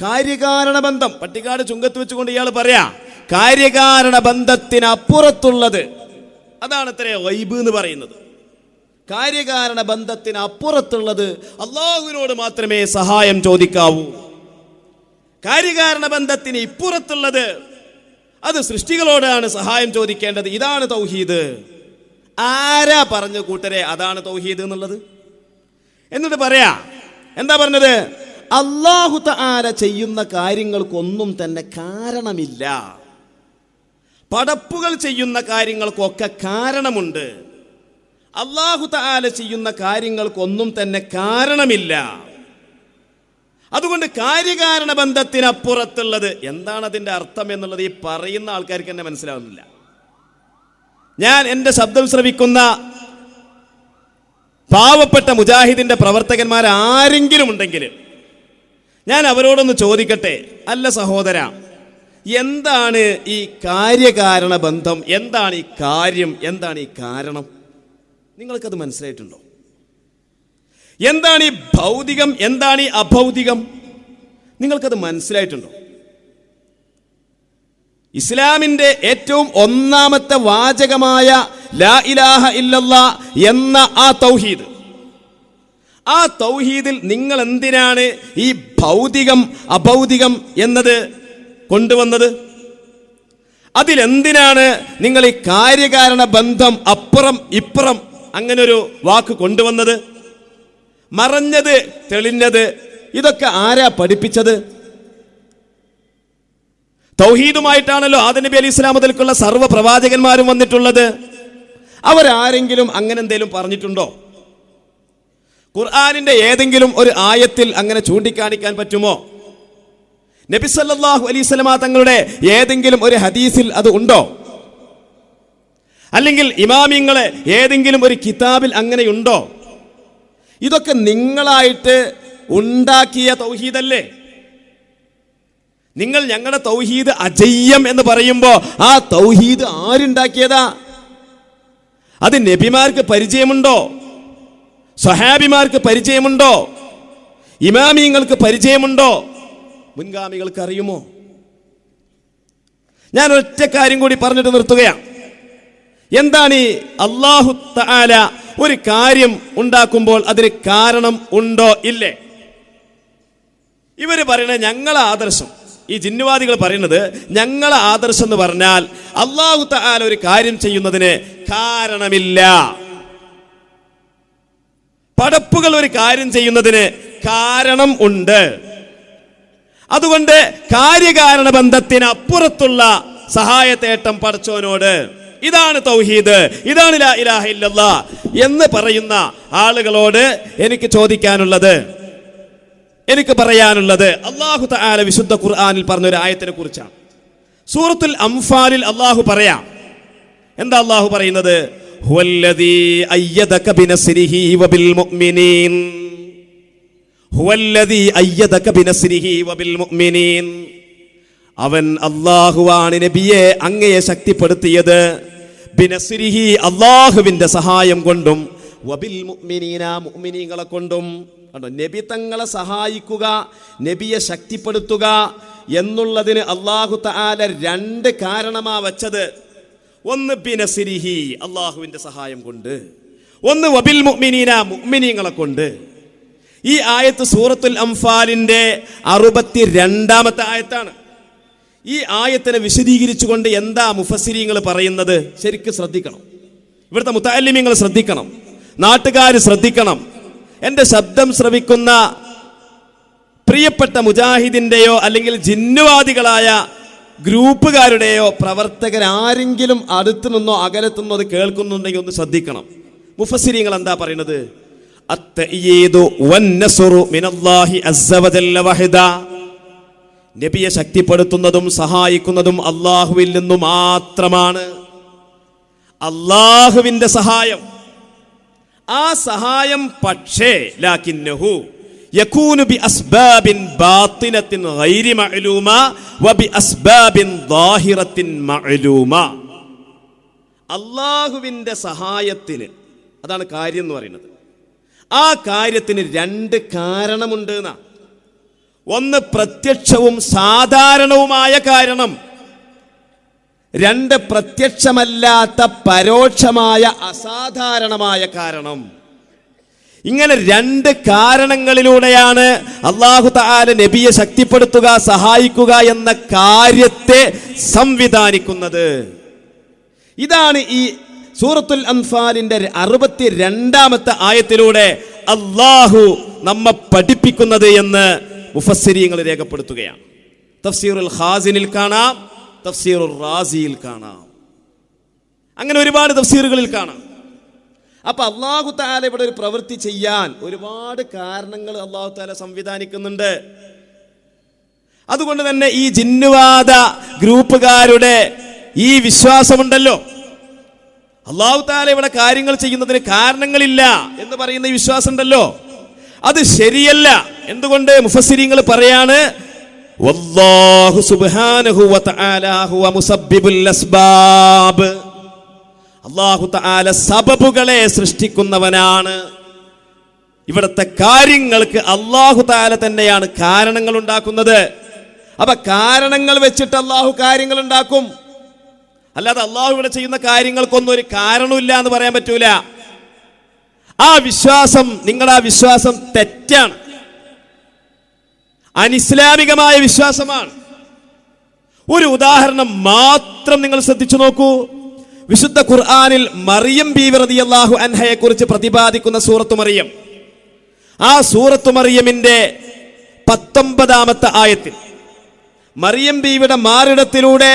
കാര്യകാരണ ബന്ധം. പട്ടിക്കാട് ചുങ്കത്ത് വെച്ചുകൊണ്ട് ഇയാൾ പറയാ കാര്യകാരണ ബന്ധത്തിനപ്പുറത്തുള്ളത്, അതാണ് ഇത്ര ഗൈബ് എന്ന് പറയുന്നത്. കാര്യകാരണ ബന്ധത്തിന് അപ്പുറത്തുള്ളത് അള്ളാഹുവിനോട് മാത്രമേ സഹായം ചോദിക്കാവൂ. കാര്യകാരണ ബന്ധത്തിന് ഇപ്പുറത്തുള്ളത് അത് സൃഷ്ടികളോടാണ് സഹായം ചോദിക്കേണ്ടത്. ഇതാണ് തൗഹീദ്. ആരാ പറഞ്ഞു കൂട്ടരെ അതാണ് തൗഹീദ് എന്നുള്ളത്? എന്നിട്ട് പറയാ എന്താ പറഞ്ഞത്? അല്ലാഹു തആല ചെയ്യുന്ന കാര്യങ്ങൾക്കൊന്നും തന്നെ കാരണമില്ല. പടപ്പുകൾ ചെയ്യുന്ന കാര്യങ്ങൾക്കൊക്കെ കാരണമുണ്ട്. അല്ലാഹു തആല ചെയ്യുന്ന കാര്യങ്ങൾക്കൊന്നും തന്നെ കാരണമില്ല. അതുകൊണ്ട് കാര്യകാരണ ബന്ധത്തിനപ്പുറത്തുള്ളത് എന്താണ് അതിൻ്റെ അർത്ഥം എന്നുള്ളത് ഈ പറയുന്ന ആൾക്കാർക്ക് തന്നെ മനസ്സിലാവുന്നില്ല. ഞാൻ എൻ്റെ ശബ്ദം ശ്രവിക്കുന്ന പാവപ്പെട്ട മുജാഹിദിന്റെ പ്രവർത്തകന്മാർ ആരെങ്കിലും ഉണ്ടെങ്കിൽ ഞാൻ അവരോടൊന്ന് ചോദിക്കട്ടെ, അല്ല സഹോദര, എന്താണ് ഈ കാര്യകാരണ ബന്ധം? എന്താണ് ഈ കാര്യം? എന്താണ് ഈ കാരണം? നിങ്ങൾക്കത് മനസ്സിലായിട്ടുണ്ടോ? എന്താണ് ഈ ഭൗതികം? എന്താണ് ഈ അഭൗതികം? നിങ്ങൾക്കത് മനസ്സിലായിട്ടുണ്ടോ? ഇസ്ലാമിന്റെ ഏറ്റവും ഒന്നാമത്തെ വാചകമായ ലാ ഇലാഹ ഇല്ലല്ലാഹ് എന്ന ആ തൗഹീദ്, ആ തൗഹീദിൽ നിങ്ങൾ എന്തിനാണ് ഈ ഭൗതികം അഭൗതികം എന്നത് കൊണ്ടുവന്നത്? അതിലെന്തിനാണ് നിങ്ങൾ ഈ കാര്യകാരണ ബന്ധം അപ്പുറം ഇപ്പുറം അങ്ങനെ ഒരു വാക്ക് കൊണ്ടുവന്നത്? മറഞ്ഞത് തെളിഞ്ഞത് ഇതൊക്കെ ആരാ പഠിപ്പിച്ചത്? തൗഹീദുമായിട്ടാണല്ലോ ആദം നബി അലൈഹി സ്വലാം മുതൽക്കുള്ള സർവ്വ പ്രവാചകന്മാരും വന്നിട്ടുള്ളത്. അവരാരെങ്കിലും അങ്ങനെ എന്തെങ്കിലും പറഞ്ഞിട്ടുണ്ടോ? ഖുർആനിന്റെ ഏതെങ്കിലും ഒരു ആയത്തിൽ അങ്ങനെ ചൂണ്ടിക്കാണിക്കാൻ പറ്റുമോ? നബി സല്ലല്ലാഹു അലൈഹി വസല്ലമ തങ്ങളുടെ ഏതെങ്കിലും ഒരു ഹദീസിൽ അത് ഉണ്ടോ? അല്ലെങ്കിൽ ഇമാമിങ്ങളെ ഏതെങ്കിലും ഒരു കിതാബിൽ അങ്ങനെയുണ്ടോ? ഇതൊക്കെ നിങ്ങളായിട്ട് ഉണ്ടാക്കിയ തൗഹീദല്ലേ? നിങ്ങൾ ഞങ്ങളുടെ തൗഹീദ് അജയ്യം എന്ന് പറയുമ്പോൾ ആ തൗഹീദ് ആരുണ്ടാക്കിയതാ? അത് നബിമാർക്ക് പരിചയമുണ്ടോ? സ്വഹാബിമാർക്ക് പരിചയമുണ്ടോ? ഇമാമിങ്ങൾക്ക് പരിചയമുണ്ടോ? മുൻഗാമികൾക്ക് അറിയുമോ? ഞാൻ ഒറ്റ കാര്യം കൂടി പറഞ്ഞിട്ട് നിർത്തുകയാണ്. എന്താണ് ഈ അല്ലാഹു തആല ഒരു കാര്യം ഉണ്ടാക്കുമ്പോൾ അതിന് കാരണം ഉണ്ടോ ഇല്ലേ? ഇവര് പറയുന്നത് ഞങ്ങളെ ആദർശം, ഈ ജിന്നുവാദികൾ പറയുന്നത് ഞങ്ങളെ ആദർശം എന്ന് പറഞ്ഞാൽ അല്ലാഹു തആല ഒരു കാര്യം ചെയ്യുന്നതിന് കാരണമില്ല. പടപ്പുകൾ ഒരു കാര്യം ചെയ്യുന്നതിന് കാരണം ഉണ്ട്. അതുകൊണ്ട് കാര്യകാരണ ബന്ധത്തിന് അപ്പുറത്തുള്ള സഹായത്തേട്ടം പടച്ചോനോട്. ഇതാണ് തൗഹീദ്, ഇതാണ് ലാ ഇലാഹ ഇല്ലല്ലാഹ് എന്ന് പറയുന്ന ആളുകളോട് എനിക്ക് ചോദിക്കാനുള്ളത്, എനിക്ക് പറയാനുള്ളത്, അല്ലാഹു തആല വിശുദ്ധ ഖുർആനിൽ പറഞ്ഞ ഒരു ആയത്തിനെ കുറിച്ചാണ്. സൂറത്തുൽ അംഫാലിൽ അല്ലാഹു പറയാം. എന്താ അല്ലാഹു പറയുന്നത്? ഹുവല്ലദീ അയ്യദക ബിനസ്രിഹി വബിൽ മുഅ്മിനീൻ. ഹുവല്ലദീ അയ്യദക ബിനസ്രിഹി വബിൽ മുഅ്മിനീൻ. അവൻ അല്ലാഹുവാണ് നബിയെ അങ്ങയെ ശക്തിപ്പെടുത്തിയത്. ബിനസ്രിഹി അല്ലാഹുവിന്റെ സഹായം കൊണ്ടും വബിൽ മുഅ്മിനീന മുഅ്മിനീങ്ങളെ കൊണ്ടും. കണ്ടോ, നബി തങ്ങളെ സഹായിക്കുക, നബിയെ ശക്തിപ്പെടുത്തുക എന്നുള്ളതിന് അല്ലാഹു തആല രണ്ട് കാരണമാ വച്ചത്. ഒന്ന് ബിനസ്രിഹി അല്ലാഹുവിന്റെ സഹായം കൊണ്ട്, ഒന്ന് വബിൽ മുഅ്മിനീന മുഅ്മിനീങ്ങളെ കൊണ്ട്. ഈ ആയത്ത് സൂറത്തുൽ അംഫാലിന്റെ 62-ാമത്തെ ആയത്താണ്. ഈ ആയത്തിനെ വിശദീകരിച്ചുകൊണ്ട് എന്താ മുഫസ്സിരീങ്ങൾ പറയുന്നത്? ശരിക്കും ശ്രദ്ധിക്കണം. ഇവിടുത്തെ മുതഅല്ലിമീങ്ങൾ ശ്രദ്ധിക്കണം, നാട്ടുകാർ ശ്രദ്ധിക്കണം. എൻ്റെ ശബ്ദം ശ്രവിക്കുന്ന പ്രിയപ്പെട്ട മുജാഹിദിന്റെയോ അല്ലെങ്കിൽ ജിന്നുവാദികളായ ഗ്രൂപ്പുകാരുടെയോ പ്രവർത്തകരാരെങ്കിലും അടുത്തു നിന്നോ അകലത്തു നിന്നോ അത് കേൾക്കുന്നുണ്ടെങ്കിൽ ഒന്ന് ശ്രദ്ധിക്കണം. മുഫസ്സിരീങ്ങൾ എന്താ പറയുന്നത്? അത്തഈദു വന്നസ്റു മിനല്ലാഹി അസ്സ വജല്ല വഹദ. നബിയെ ശക്തിപ്പെടുത്തുന്നതും സഹായിക്കുന്നതും അല്ലാഹുവിൽ നിന്നു മാത്രമാണ്. അല്ലാഹുവിന്റെ സഹായം, ആ സഹായം പക്ഷേ ലാകിന്നഹു യകൂനു ബി അസ്ബാബിൻ ബാത്തിനത്തിൻ ഗൈരി മഅലൂമ വബി അസ്ബാബിൻ ളാഹിറത്തിൻ മഅലൂമ. അല്ലാഹുവിന്റെ സഹായത്തിന്, അതാണ് കാര്യം എന്ന് പറയുന്നത്, ആ കാര്യത്തിന് രണ്ട് കാരണമുണ്ട് എന്നാ. ഒന്ന് പ്രത്യക്ഷവും സാധാരണവുമായ കാരണം, രണ്ട് പ്രത്യക്ഷമല്ലാത്ത പരോക്ഷമായ അസാധാരണമായ കാരണം. ഇങ്ങനെ രണ്ട് കാരണങ്ങളിലൂടെയാണ് അല്ലാഹു തആല നബിയെ ശക്തിപ്പെടുത്തുക, സഹായിക്കുക എന്ന കാര്യത്തെ സംവിധാനിക്കുന്നത്. ഇതാണ് ഈ സൂറത്തുൽ അൻഫാലിന്റെ 62-ാമത്തെ ആയത്തിലൂടെ അല്ലാഹു നമ്മെ പഠിപ്പിക്കുന്നത് എന്ന് മുഫസ്സിരീങ്ങൾ രേഖപ്പെടുത്തുകയാണ്. തഫ്സീറുൽ ഖാസിനിൽ കാണാം, തഫ്സീറുൽ റാസിയിൽ കാണാം, അങ്ങനെ ഒരുപാട് തഫ്സീറുകളിൽ കാണാം. അപ്പൊ അല്ലാഹു തആല ഇവിടെ ഒരു പ്രവൃത്തി ചെയ്യാൻ ഒരുപാട് കാരണങ്ങൾ അല്ലാഹു തആല സംവിധാനിക്കുന്നുണ്ട്. അതുകൊണ്ട് തന്നെ ഈ ജിന്നുവാദ ഗ്രൂപ്പുകാരുടെ ഈ വിശ്വാസമുണ്ടല്ലോ, അല്ലാഹു തആല ഇവിടെ കാര്യങ്ങൾ ചെയ്യുന്നതിന് കാരണങ്ങളില്ല എന്ന് പറയുന്ന ഈ വിശ്വാസം ഉണ്ടല്ലോ, അത് ശരിയല്ല. എന്തുകൊണ്ട്? മുഫസ്സിരീങ്ങൾ പറയാണ്, വല്ലാഹു സുബ്ഹാനഹു വ തആല ഹുവ മുസബ്ബിബുൽ അസ്ബാബ്. അല്ലാഹു തആല സബബുകളെ സൃഷ്ടിക്കുന്നവനാണ്. ഇവിടുത്തെ കാര്യങ്ങൾക്ക് അല്ലാഹു തആല തന്നെയാണ് കാരണങ്ങൾ ഉണ്ടാക്കുന്നത്. അപ്പൊ കാരണങ്ങൾ വെച്ചിട്ട് അല്ലാഹു കാര്യങ്ങൾ ഉണ്ടാക്കും. അല്ലാതെ അല്ലാഹു ഇവിടെ ചെയ്യുന്ന കാര്യങ്ങൾക്കൊന്നും ഒരു കാരണമില്ല എന്ന് പറയാൻ പറ്റൂല. ആ വിശ്വാസം, നിങ്ങളുടെ ആ വിശ്വാസം തെറ്റാണ്, അനിസ്ലാമികമായ വിശ്വാസമാണ്. ഒരു ഉദാഹരണം മാത്രം നിങ്ങൾ ശ്രദ്ധിച്ചു നോക്കൂ. വിശുദ്ധ ഖുർആനിൽ മറിയം ബീവി റളിയല്ലാഹു അൻഹയെ കുറിച്ച് പ്രതിപാദിക്കുന്ന സൂറത്തു മറിയം, ആ സൂറത്തു മറിയമിന്റെ 19-ാമത്തെ ആയത്തിൽ മറിയം ബീവിയുടെ മാറിടത്തിലൂടെ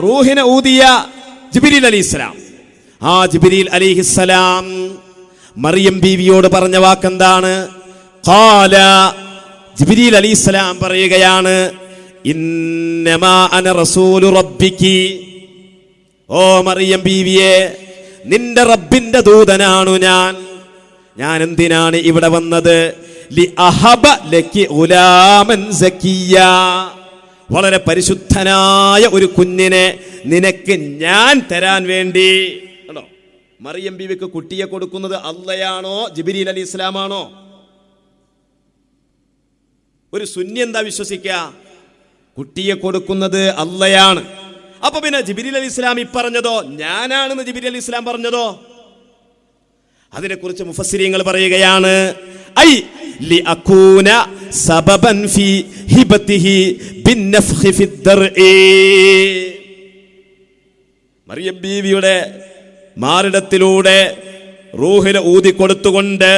റൂഹിനെ ഊതിയ ജിബ്രീൽ അലൈഹിസ്സലാം, ആ ജിബ്രീൽ അലൈഹിസ്സലാം മറിയം ബീവിയോട് പറഞ്ഞ വാക്കെന്താണ്? ഖാല, ജിബ്രീൽ അലൈഹിസ്സലാം പറയുകയാണ്, ഇന്നമാ അന റസൂലു റബ്ബിക്കി, ഓ മറിയം ബീവിയെ, നിന്റെ റബ്ബിന്റെ ദൂതനാണു ഞാൻ എന്തിനാണ് ഇവിടെ വന്നത്? ലി അഹബ ലക്കി ഗുലാമൻ സക്കിയ, വളരെ പരിശുദ്ധനായ ഒരു കുഞ്ഞിനെ നിനക്ക് ഞാൻ തരാൻ വേണ്ടി. കണ്ടോ, മറിയം ബീവിക്ക് കുട്ടിയെ കൊടുക്കുന്നത് അള്ളയാണോ ജിബ്രീൽ അലൈഹി ഇസ്ലാമാണോ? ഒരു സുന്നി എന്താ വിശ്വസിക്കുക? കുട്ടിയെ കൊടുക്കുന്നത് അള്ളയാണ്. അപ്പൊ പിന്നെ ജിബ്രീൽ അലൈഹി ഇസ്ലാം പറഞ്ഞതോ, ഞാനാണെന്ന് ജിബ്രീൽ അലൈഹി ഇസ്ലാം പറഞ്ഞതോ? അതിനെക്കുറിച്ച് മുഫസ്സിരീങ്ങൾ പറയുകയാണ്, ഐ ലി അകൂന സബബൻ ഫി ഹിബതിഹി ബിന്നഫഖി ഫിദ്ദർഇ. മറിയം ബീവിയുടെ മാറിടത്തിലൂടെ റൂഹിനെ ഊതിക്കൊടുത്തുകൊണ്ട്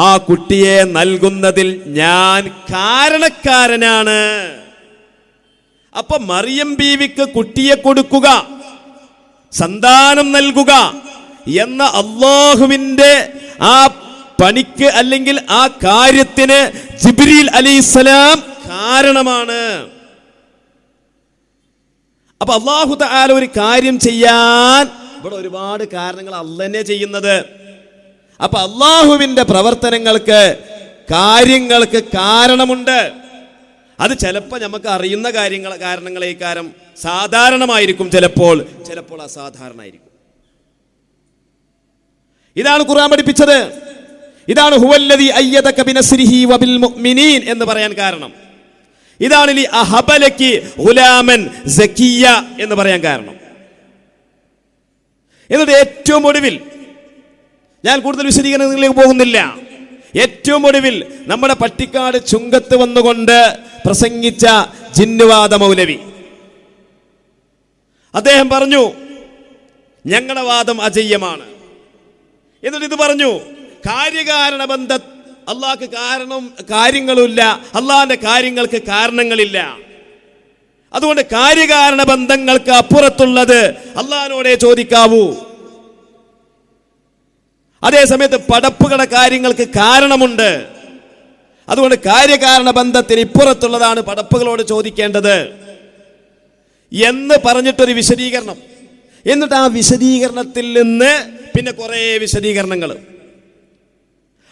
ആ കുട്ടിയെ നൽകുന്നതിൽ ഞാൻ കാരണക്കാരനാണ്. അപ്പൊ മറിയം ബീവിക്ക് കുട്ടിയെ കൊടുക്കുക, സന്താനം നൽകുക എന്ന അല്ലാഹുവിന്റെ ആ പണിക്ക് അല്ലെങ്കിൽ ആ കാര്യത്തിന് ജിബ്രീൽ അലൈഹിസ്സലാം കാരണമാണ്. അപ്പൊ അല്ലാഹു തആല ഒരു കാര്യം ചെയ്യാൻ ഇവിടെ ഒരുപാട് കാരണങ്ങൾ അള്ളന്നെ ചെയ്യുന്നത്. അപ്പൊ അല്ലാഹുവിന്റെ പ്രവർത്തനങ്ങൾക്ക്, കാര്യങ്ങൾക്ക് കാരണമുണ്ട്. അത് ചിലപ്പോൾ നമുക്ക് അറിയുന്ന കാരണങ്ങളേക്കാരം സാധാരണമായിരിക്കും, ചിലപ്പോൾ അസാധാരണമായിരിക്കും. ഇതാണ് ഖുർആൻ പഠിപ്പിച്ചത്. ഇതാണ് ഹുവല്ലദീ അയ്യദക ബിനസ്രിഹി വബിൽ മുഅ്മിനീൻ എന്ന് പറയാൻ കാരണം. ഇതാണ് ലി അഹബലകി ഗുലാമൻ സക്കിയ എന്ന് പറയാൻ കാരണം. എന്നിട്ട് ഏറ്റവും ഒടുവിൽ, ഞാൻ കൂടുതൽ വിശദീകരണങ്ങളിലേക്ക് പോകുന്നില്ല, ഏറ്റവും ഒടുവിൽ നമ്മുടെ പട്ടിക്കാട് ചുങ്കത്ത് വന്നുകൊണ്ട് പ്രസംഗിച്ച ജിന്നുവാദ മൗലവി, അദ്ദേഹം പറഞ്ഞു ഞങ്ങളുടെ വാദം അജയ്യമാണ്. എന്നിട്ട് ഇത് പറഞ്ഞു, കാര്യകാരണ ബന്ധ, അള്ളാഹ്ക്ക് കാര്യങ്ങളുമില്ല, അള്ളാഹിന്റെ കാര്യങ്ങൾക്ക് കാരണങ്ങളില്ല. അതുകൊണ്ട് കാര്യകാരണ ബന്ധങ്ങൾക്ക് അപ്പുറത്തുള്ളത് അള്ളാഹിനോടേ ചോദിക്കാവൂ. അതേ സമയത്ത് പടപ്പുകളുടെ കാര്യങ്ങൾക്ക് കാരണമുണ്ട്. അതുകൊണ്ട് കാര്യകാരണ ബന്ധത്തിന് ഇപ്പുറത്തുള്ളതാണ് പടപ്പുകളോട് ചോദിക്കേണ്ടത് എന്ന് പറഞ്ഞിട്ടൊരു വിശദീകരണം. എന്നിട്ട് ആ വിശദീകരണത്തിൽ നിന്ന് പിന്നെ കുറെ വിശദീകരണങ്ങൾ.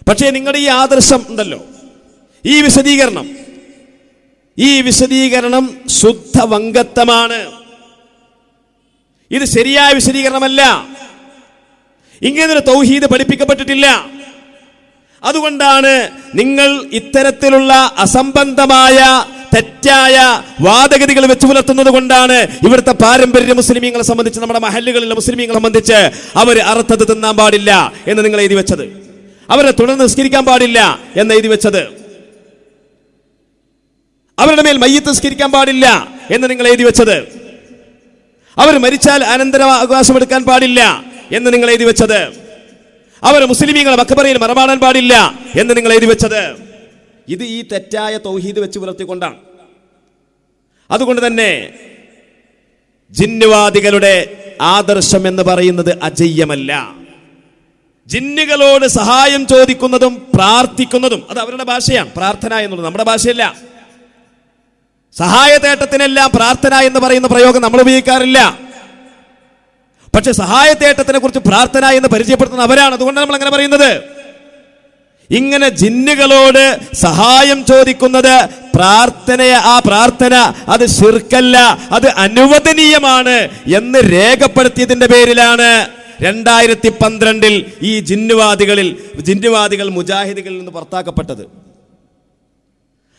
പക്ഷേ നിങ്ങളുടെ ഈ ആദർശം ഉണ്ടല്ലോ, ഈ വിശദീകരണം ശുദ്ധ വങ്കത്വമാണ്. ഇത് ശരിയായ വിശദീകരണമല്ല. ഇങ്ങനൊരു തൗഹീദ് പഠിപ്പിക്കപ്പെട്ടിട്ടില്ല. അതുകൊണ്ടാണ് നിങ്ങൾ ഇത്തരത്തിലുള്ള അസംബന്ധമായ തെറ്റായ വാദഗതികൾ വെച്ച് പുലർത്തുന്നത് കൊണ്ടാണ് ഇവിടുത്തെ പാരമ്പര്യ മുസ്ലിമീങ്ങളെ സംബന്ധിച്ച്, നമ്മുടെ മഹല്ലുകളിലെ മുസ്ലിമീങ്ങളെ സംബന്ധിച്ച് അവർ അറുത്തത് തിന്നാൻ പാടില്ല എന്ന് നിങ്ങൾ എഴുതി വെച്ചത്, അവരെ തുടർന്ന് നിസ്കരിക്കാൻ പാടില്ല എന്ന് എഴുതി വെച്ചത്, അവരുടെ മേൽ മയ്യിത്ത് നിസ്കരിക്കാൻ പാടില്ല എന്ന് നിങ്ങൾ എഴുതി വെച്ചത്, അവർ മരിച്ചാൽ അനന്തരാവകാശം എടുക്കാൻ പാടില്ല എന്ന് നിങ്ങൾ എഴുതി വെച്ചത്, അവർ മുസ്ലിമീങ്ങളെ മഖബറയിൽ മറമാടാൻ പാടില്ല എന്ന് നിങ്ങൾ എഴുതി വെച്ചത്, ഇത് ഈ തെറ്റായ തൗഹീദ് വെച്ച് പുലർത്തിക്കൊണ്ടാണ്. അതുകൊണ്ട് തന്നെ ജിന്നുവാദികളുടെ ആദർശം എന്ന് പറയുന്നത് അജയ്യമല്ല. ജിന്നുകളോട് സഹായം ചോദിക്കുന്നതും പ്രാർത്ഥിക്കുന്നതും അത് അവരുടെ ഭാഷയാണ്, പ്രാർത്ഥന എന്നുള്ളത് നമ്മുടെ ഭാഷയല്ല. സഹായതേട്ടത്തിനെല്ലാം പ്രാർത്ഥന എന്ന് പറയുന്ന പ്രയോഗം നമ്മൾ ഉപയോഗിക്കാറില്ല. പക്ഷെ സഹായതേട്ടത്തിനെ കുറിച്ച് പ്രാർത്ഥന എന്ന് പരിചയപ്പെടുത്തുന്ന അവരാണ്. അതുകൊണ്ടാണ് നമ്മൾ അങ്ങനെ പറയുന്നത്. ഇങ്ങനെ ജിന്നുകളോട് സഹായം ചോദിക്കുന്നത് ആ പ്രാർത്ഥന അത് ശിർക്കല്ല, അത് അനുവദനീയമാണ് എന്ന് രേഖപ്പെടുത്തിയതിന്റെ പേരിലാണ് 2012 ഈ ജിന്നുവാദികൾ മുജാഹിദുകളിൽ നിന്ന് പുറത്താക്കപ്പെട്ടത്.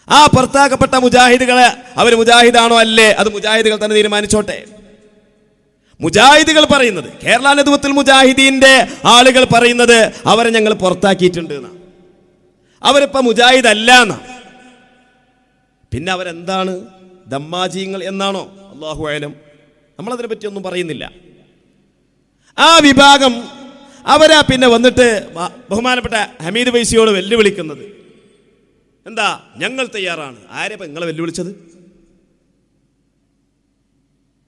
ആ പുറത്താക്കപ്പെട്ട മുജാഹിദുകളെ അവർ മുജാഹിദാണോ അല്ലേ, അത് മുജാഹിദുകൾ തന്നെ തീരുമാനിച്ചോട്ടെ. മുജാഹിദുകൾ പറയുന്നത്, കേരള നേതൃത്വത്തിൽ മുജാഹിദീന്റെ ആളുകൾ പറയുന്നത് അവരെ ഞങ്ങൾ പുറത്താക്കിയിട്ടുണ്ട് എന്നാ. അവരിപ്പോ മുജാഹിദ് അല്ല എന്നാ. പിന്നെ അവരെന്താണ്, ദമ്മാജിങ്ങൾ എന്നാണോ? അല്ലാഹു അഅലം. നമ്മളതിനെ പറ്റി ഒന്നും പറയുന്നില്ല. ആ വിഭാഗം അവരാ പിന്നെ വന്നിട്ട് ബഹുമാനപ്പെട്ട ഹമീദ് ഫൈസിയോട് വെല്ലുവിളിക്കുന്നത് എന്താ, ഞങ്ങൾ തയ്യാറാണ്. ആരെപ്പോ നിങ്ങളെ വെല്ലുവിളിച്ചത്?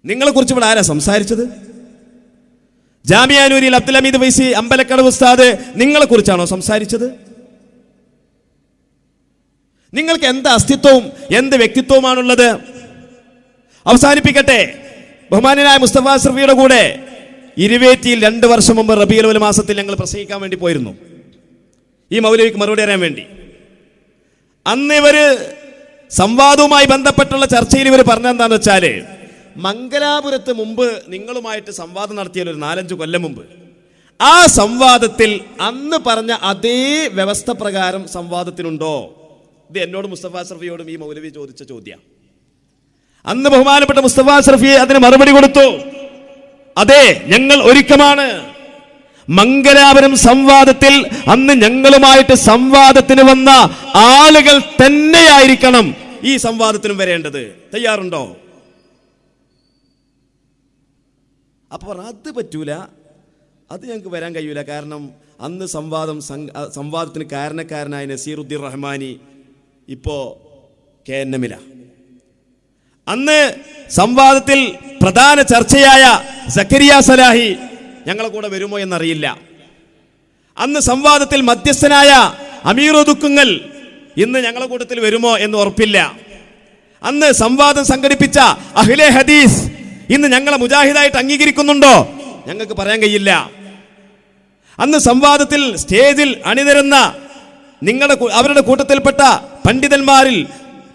നിങ്ങളെ കുറിച്ച് ഇവിടെ ആരാ സംസാരിച്ചത്? ജാമിഅ നൂരിൽ അബ്ദുൽ ഹമീദ് ഫൈസി അമ്പലക്കടവ് ഉസ്താദ് നിങ്ങളെ കുറിച്ചാണോ സംസാരിച്ചത്? നിങ്ങൾക്ക് എന്ത് അസ്തിത്വവും എന്ത് വ്യക്തിത്വമാണുള്ളത്? അവസാനിപ്പിക്കട്ടെ. ബഹുമാനനായ മുസ്തഫ അസ്രഫിയുടെ കൂടെ ഇരുവേറ്റിയിൽ 2 വർഷം മുമ്പ് റബീഉൽ അവ്വൽ മാസത്തിൽ ഞങ്ങൾ പ്രസംഗിക്കാൻ വേണ്ടി പോയിരുന്നു, ഈ മൗലവിക്ക് മറുപടി അറിയാൻ വേണ്ടി. അന്ന് ഇവര് സംവാദവുമായി ബന്ധപ്പെട്ടുള്ള ചർച്ചയിൽ ഇവർ പറഞ്ഞെന്താന്ന് വെച്ചാല്, മംഗലാപുരത്ത് മുമ്പ് നിങ്ങളുമായിട്ട് സംവാദം നടത്തിയ ഒരു 4-5 കൊല്ലം മുമ്പ്, ആ സംവാദത്തിൽ അന്ന് പറഞ്ഞ അതേ വ്യവസ്ഥ പ്രകാരം സംവാദത്തിനുണ്ടോ? ഇത് എന്നോട് മുസ്തഫ അസ്രഫിയോടും ഈ മൗലവി ചോദിച്ച ചോദ്യം. അന്ന് ബഹുമാനപ്പെട്ട മുസ്തഫ അസ്രഫി അതിന് മറുപടി കൊടുത്തു, അതെ, ഞങ്ങൾ ഒരുക്കമാണ്. മംഗലാപുരം സംവാദത്തിൽ അന്ന് ഞങ്ങളുമായിട്ട് സംവാദത്തിന് വന്ന ആളുകൾ തന്നെയായിരിക്കണം ഈ സംവാദത്തിനും വരേണ്ടത്. തയ്യാറുണ്ടോ? അപ്പൊ അത് പറ്റൂല, അത് ഞങ്ങൾക്ക് വരാൻ കഴിയൂല. കാരണം അന്ന് സംവാദത്തിന് കാരണക്കാരനായ നസീറുദ്ദീൻ റഹ്മാനി ഇപ്പോ KNM-ല. അന്ന് സംവാദത്തിൽ പ്രധാന ചർച്ചയായ സക്കരിയ സലാഹി ഞങ്ങളെ കൂടെ വരുമോ എന്നറിയില്ല. അന്ന് സംവാദത്തിൽ മധ്യസ്ഥനായ അമീറുദുക്കുങ്ങൽ ഇന്ന് ഞങ്ങളെ കൂട്ടത്തിൽ വരുമോ എന്ന് ഉറപ്പില്ല. അന്ന് സംവാദം സംഘടിപ്പിച്ച അഹ്ലെ ഹദീസ് ഇന്ന് ഞങ്ങളെ മുജാഹിദായിട്ട് അംഗീകരിക്കുന്നുണ്ടോ? ഞങ്ങൾക്ക് പറയാൻ കഴിയില്ല. അന്ന് സംവാദത്തിൽ സ്റ്റേജിൽ അണിനിരന്ന അവരുടെ കൂട്ടത്തിൽപ്പെട്ട പണ്ഡിതന്മാരിൽ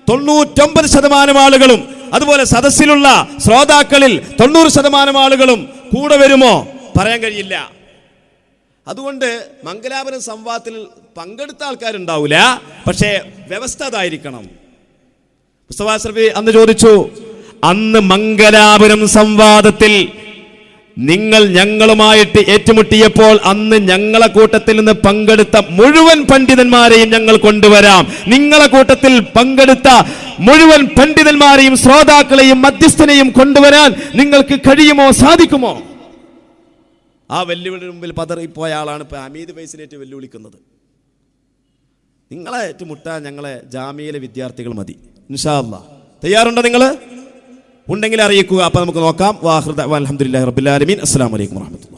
99% ആളുകളും, അതുപോലെ സദസ്സിലുള്ള ശ്രോതാക്കളിൽ 90% ആളുകളും കൂടെ വരുമോ? പറയാൻ കഴിയില്ല. അതുകൊണ്ട് മംഗലാപുരം സംവാദത്തിൽ പങ്കെടുത്ത ആൾക്കാരുണ്ടാവില്ല, പക്ഷേ വ്യവസ്ഥ അതായിരിക്കണം. മുസ്തഫ അസ്രഫി അന്ന് ചോദിച്ചു, അന്ന് മംഗലാപുരം സംവാദത്തിൽ നിങ്ങൾ ഞങ്ങളുമായിട്ട് ഏറ്റുമുട്ടിയപ്പോൾ അന്ന് ഞങ്ങളെ കൂട്ടത്തിൽ നിന്ന് പങ്കെടുത്ത മുഴുവൻ പണ്ഡിതന്മാരെയും ഞങ്ങൾ കൊണ്ടുവരാം. നിങ്ങളെ കൂട്ടത്തിൽ പങ്കെടുത്ത മുഴുവൻ പണ്ഡിതന്മാരെയും ശ്രോതാക്കളെയും മധ്യസ്ഥനെയും കൊണ്ടുവരാൻ നിങ്ങൾക്ക് കഴിയുമോ, സാധിക്കുമോ? ആ വെല്ലുവിളിയുടെ മുമ്പിൽ പതറിപ്പോയ ആളാണ് ഇപ്പൊ ഹമീദ് ഫൈസിനേറ്റ് വെല്ലുവിളിക്കുന്നത്. നിങ്ങളെ ഏറ്റുമുട്ടാൻ ഞങ്ങളെ ജാമിയയിലെ വിദ്യാർത്ഥികൾ മതി. ഇൻഷാ അല്ലാഹ് തയ്യാറുണ്ടോ? നിങ്ങൾ ഉണ്ടെങ്കിൽ അറിയിക്കുക. അപ്പൊ നമുക്ക് നോക്കാം. വാഹിർ ദഅ്വാന അൽഹംദുലില്ലാഹി റബ്ബിൽ ആലമീൻ. അസ്സലാമു അലൈക്കും വറഹ്മത്തുള്ളാഹി.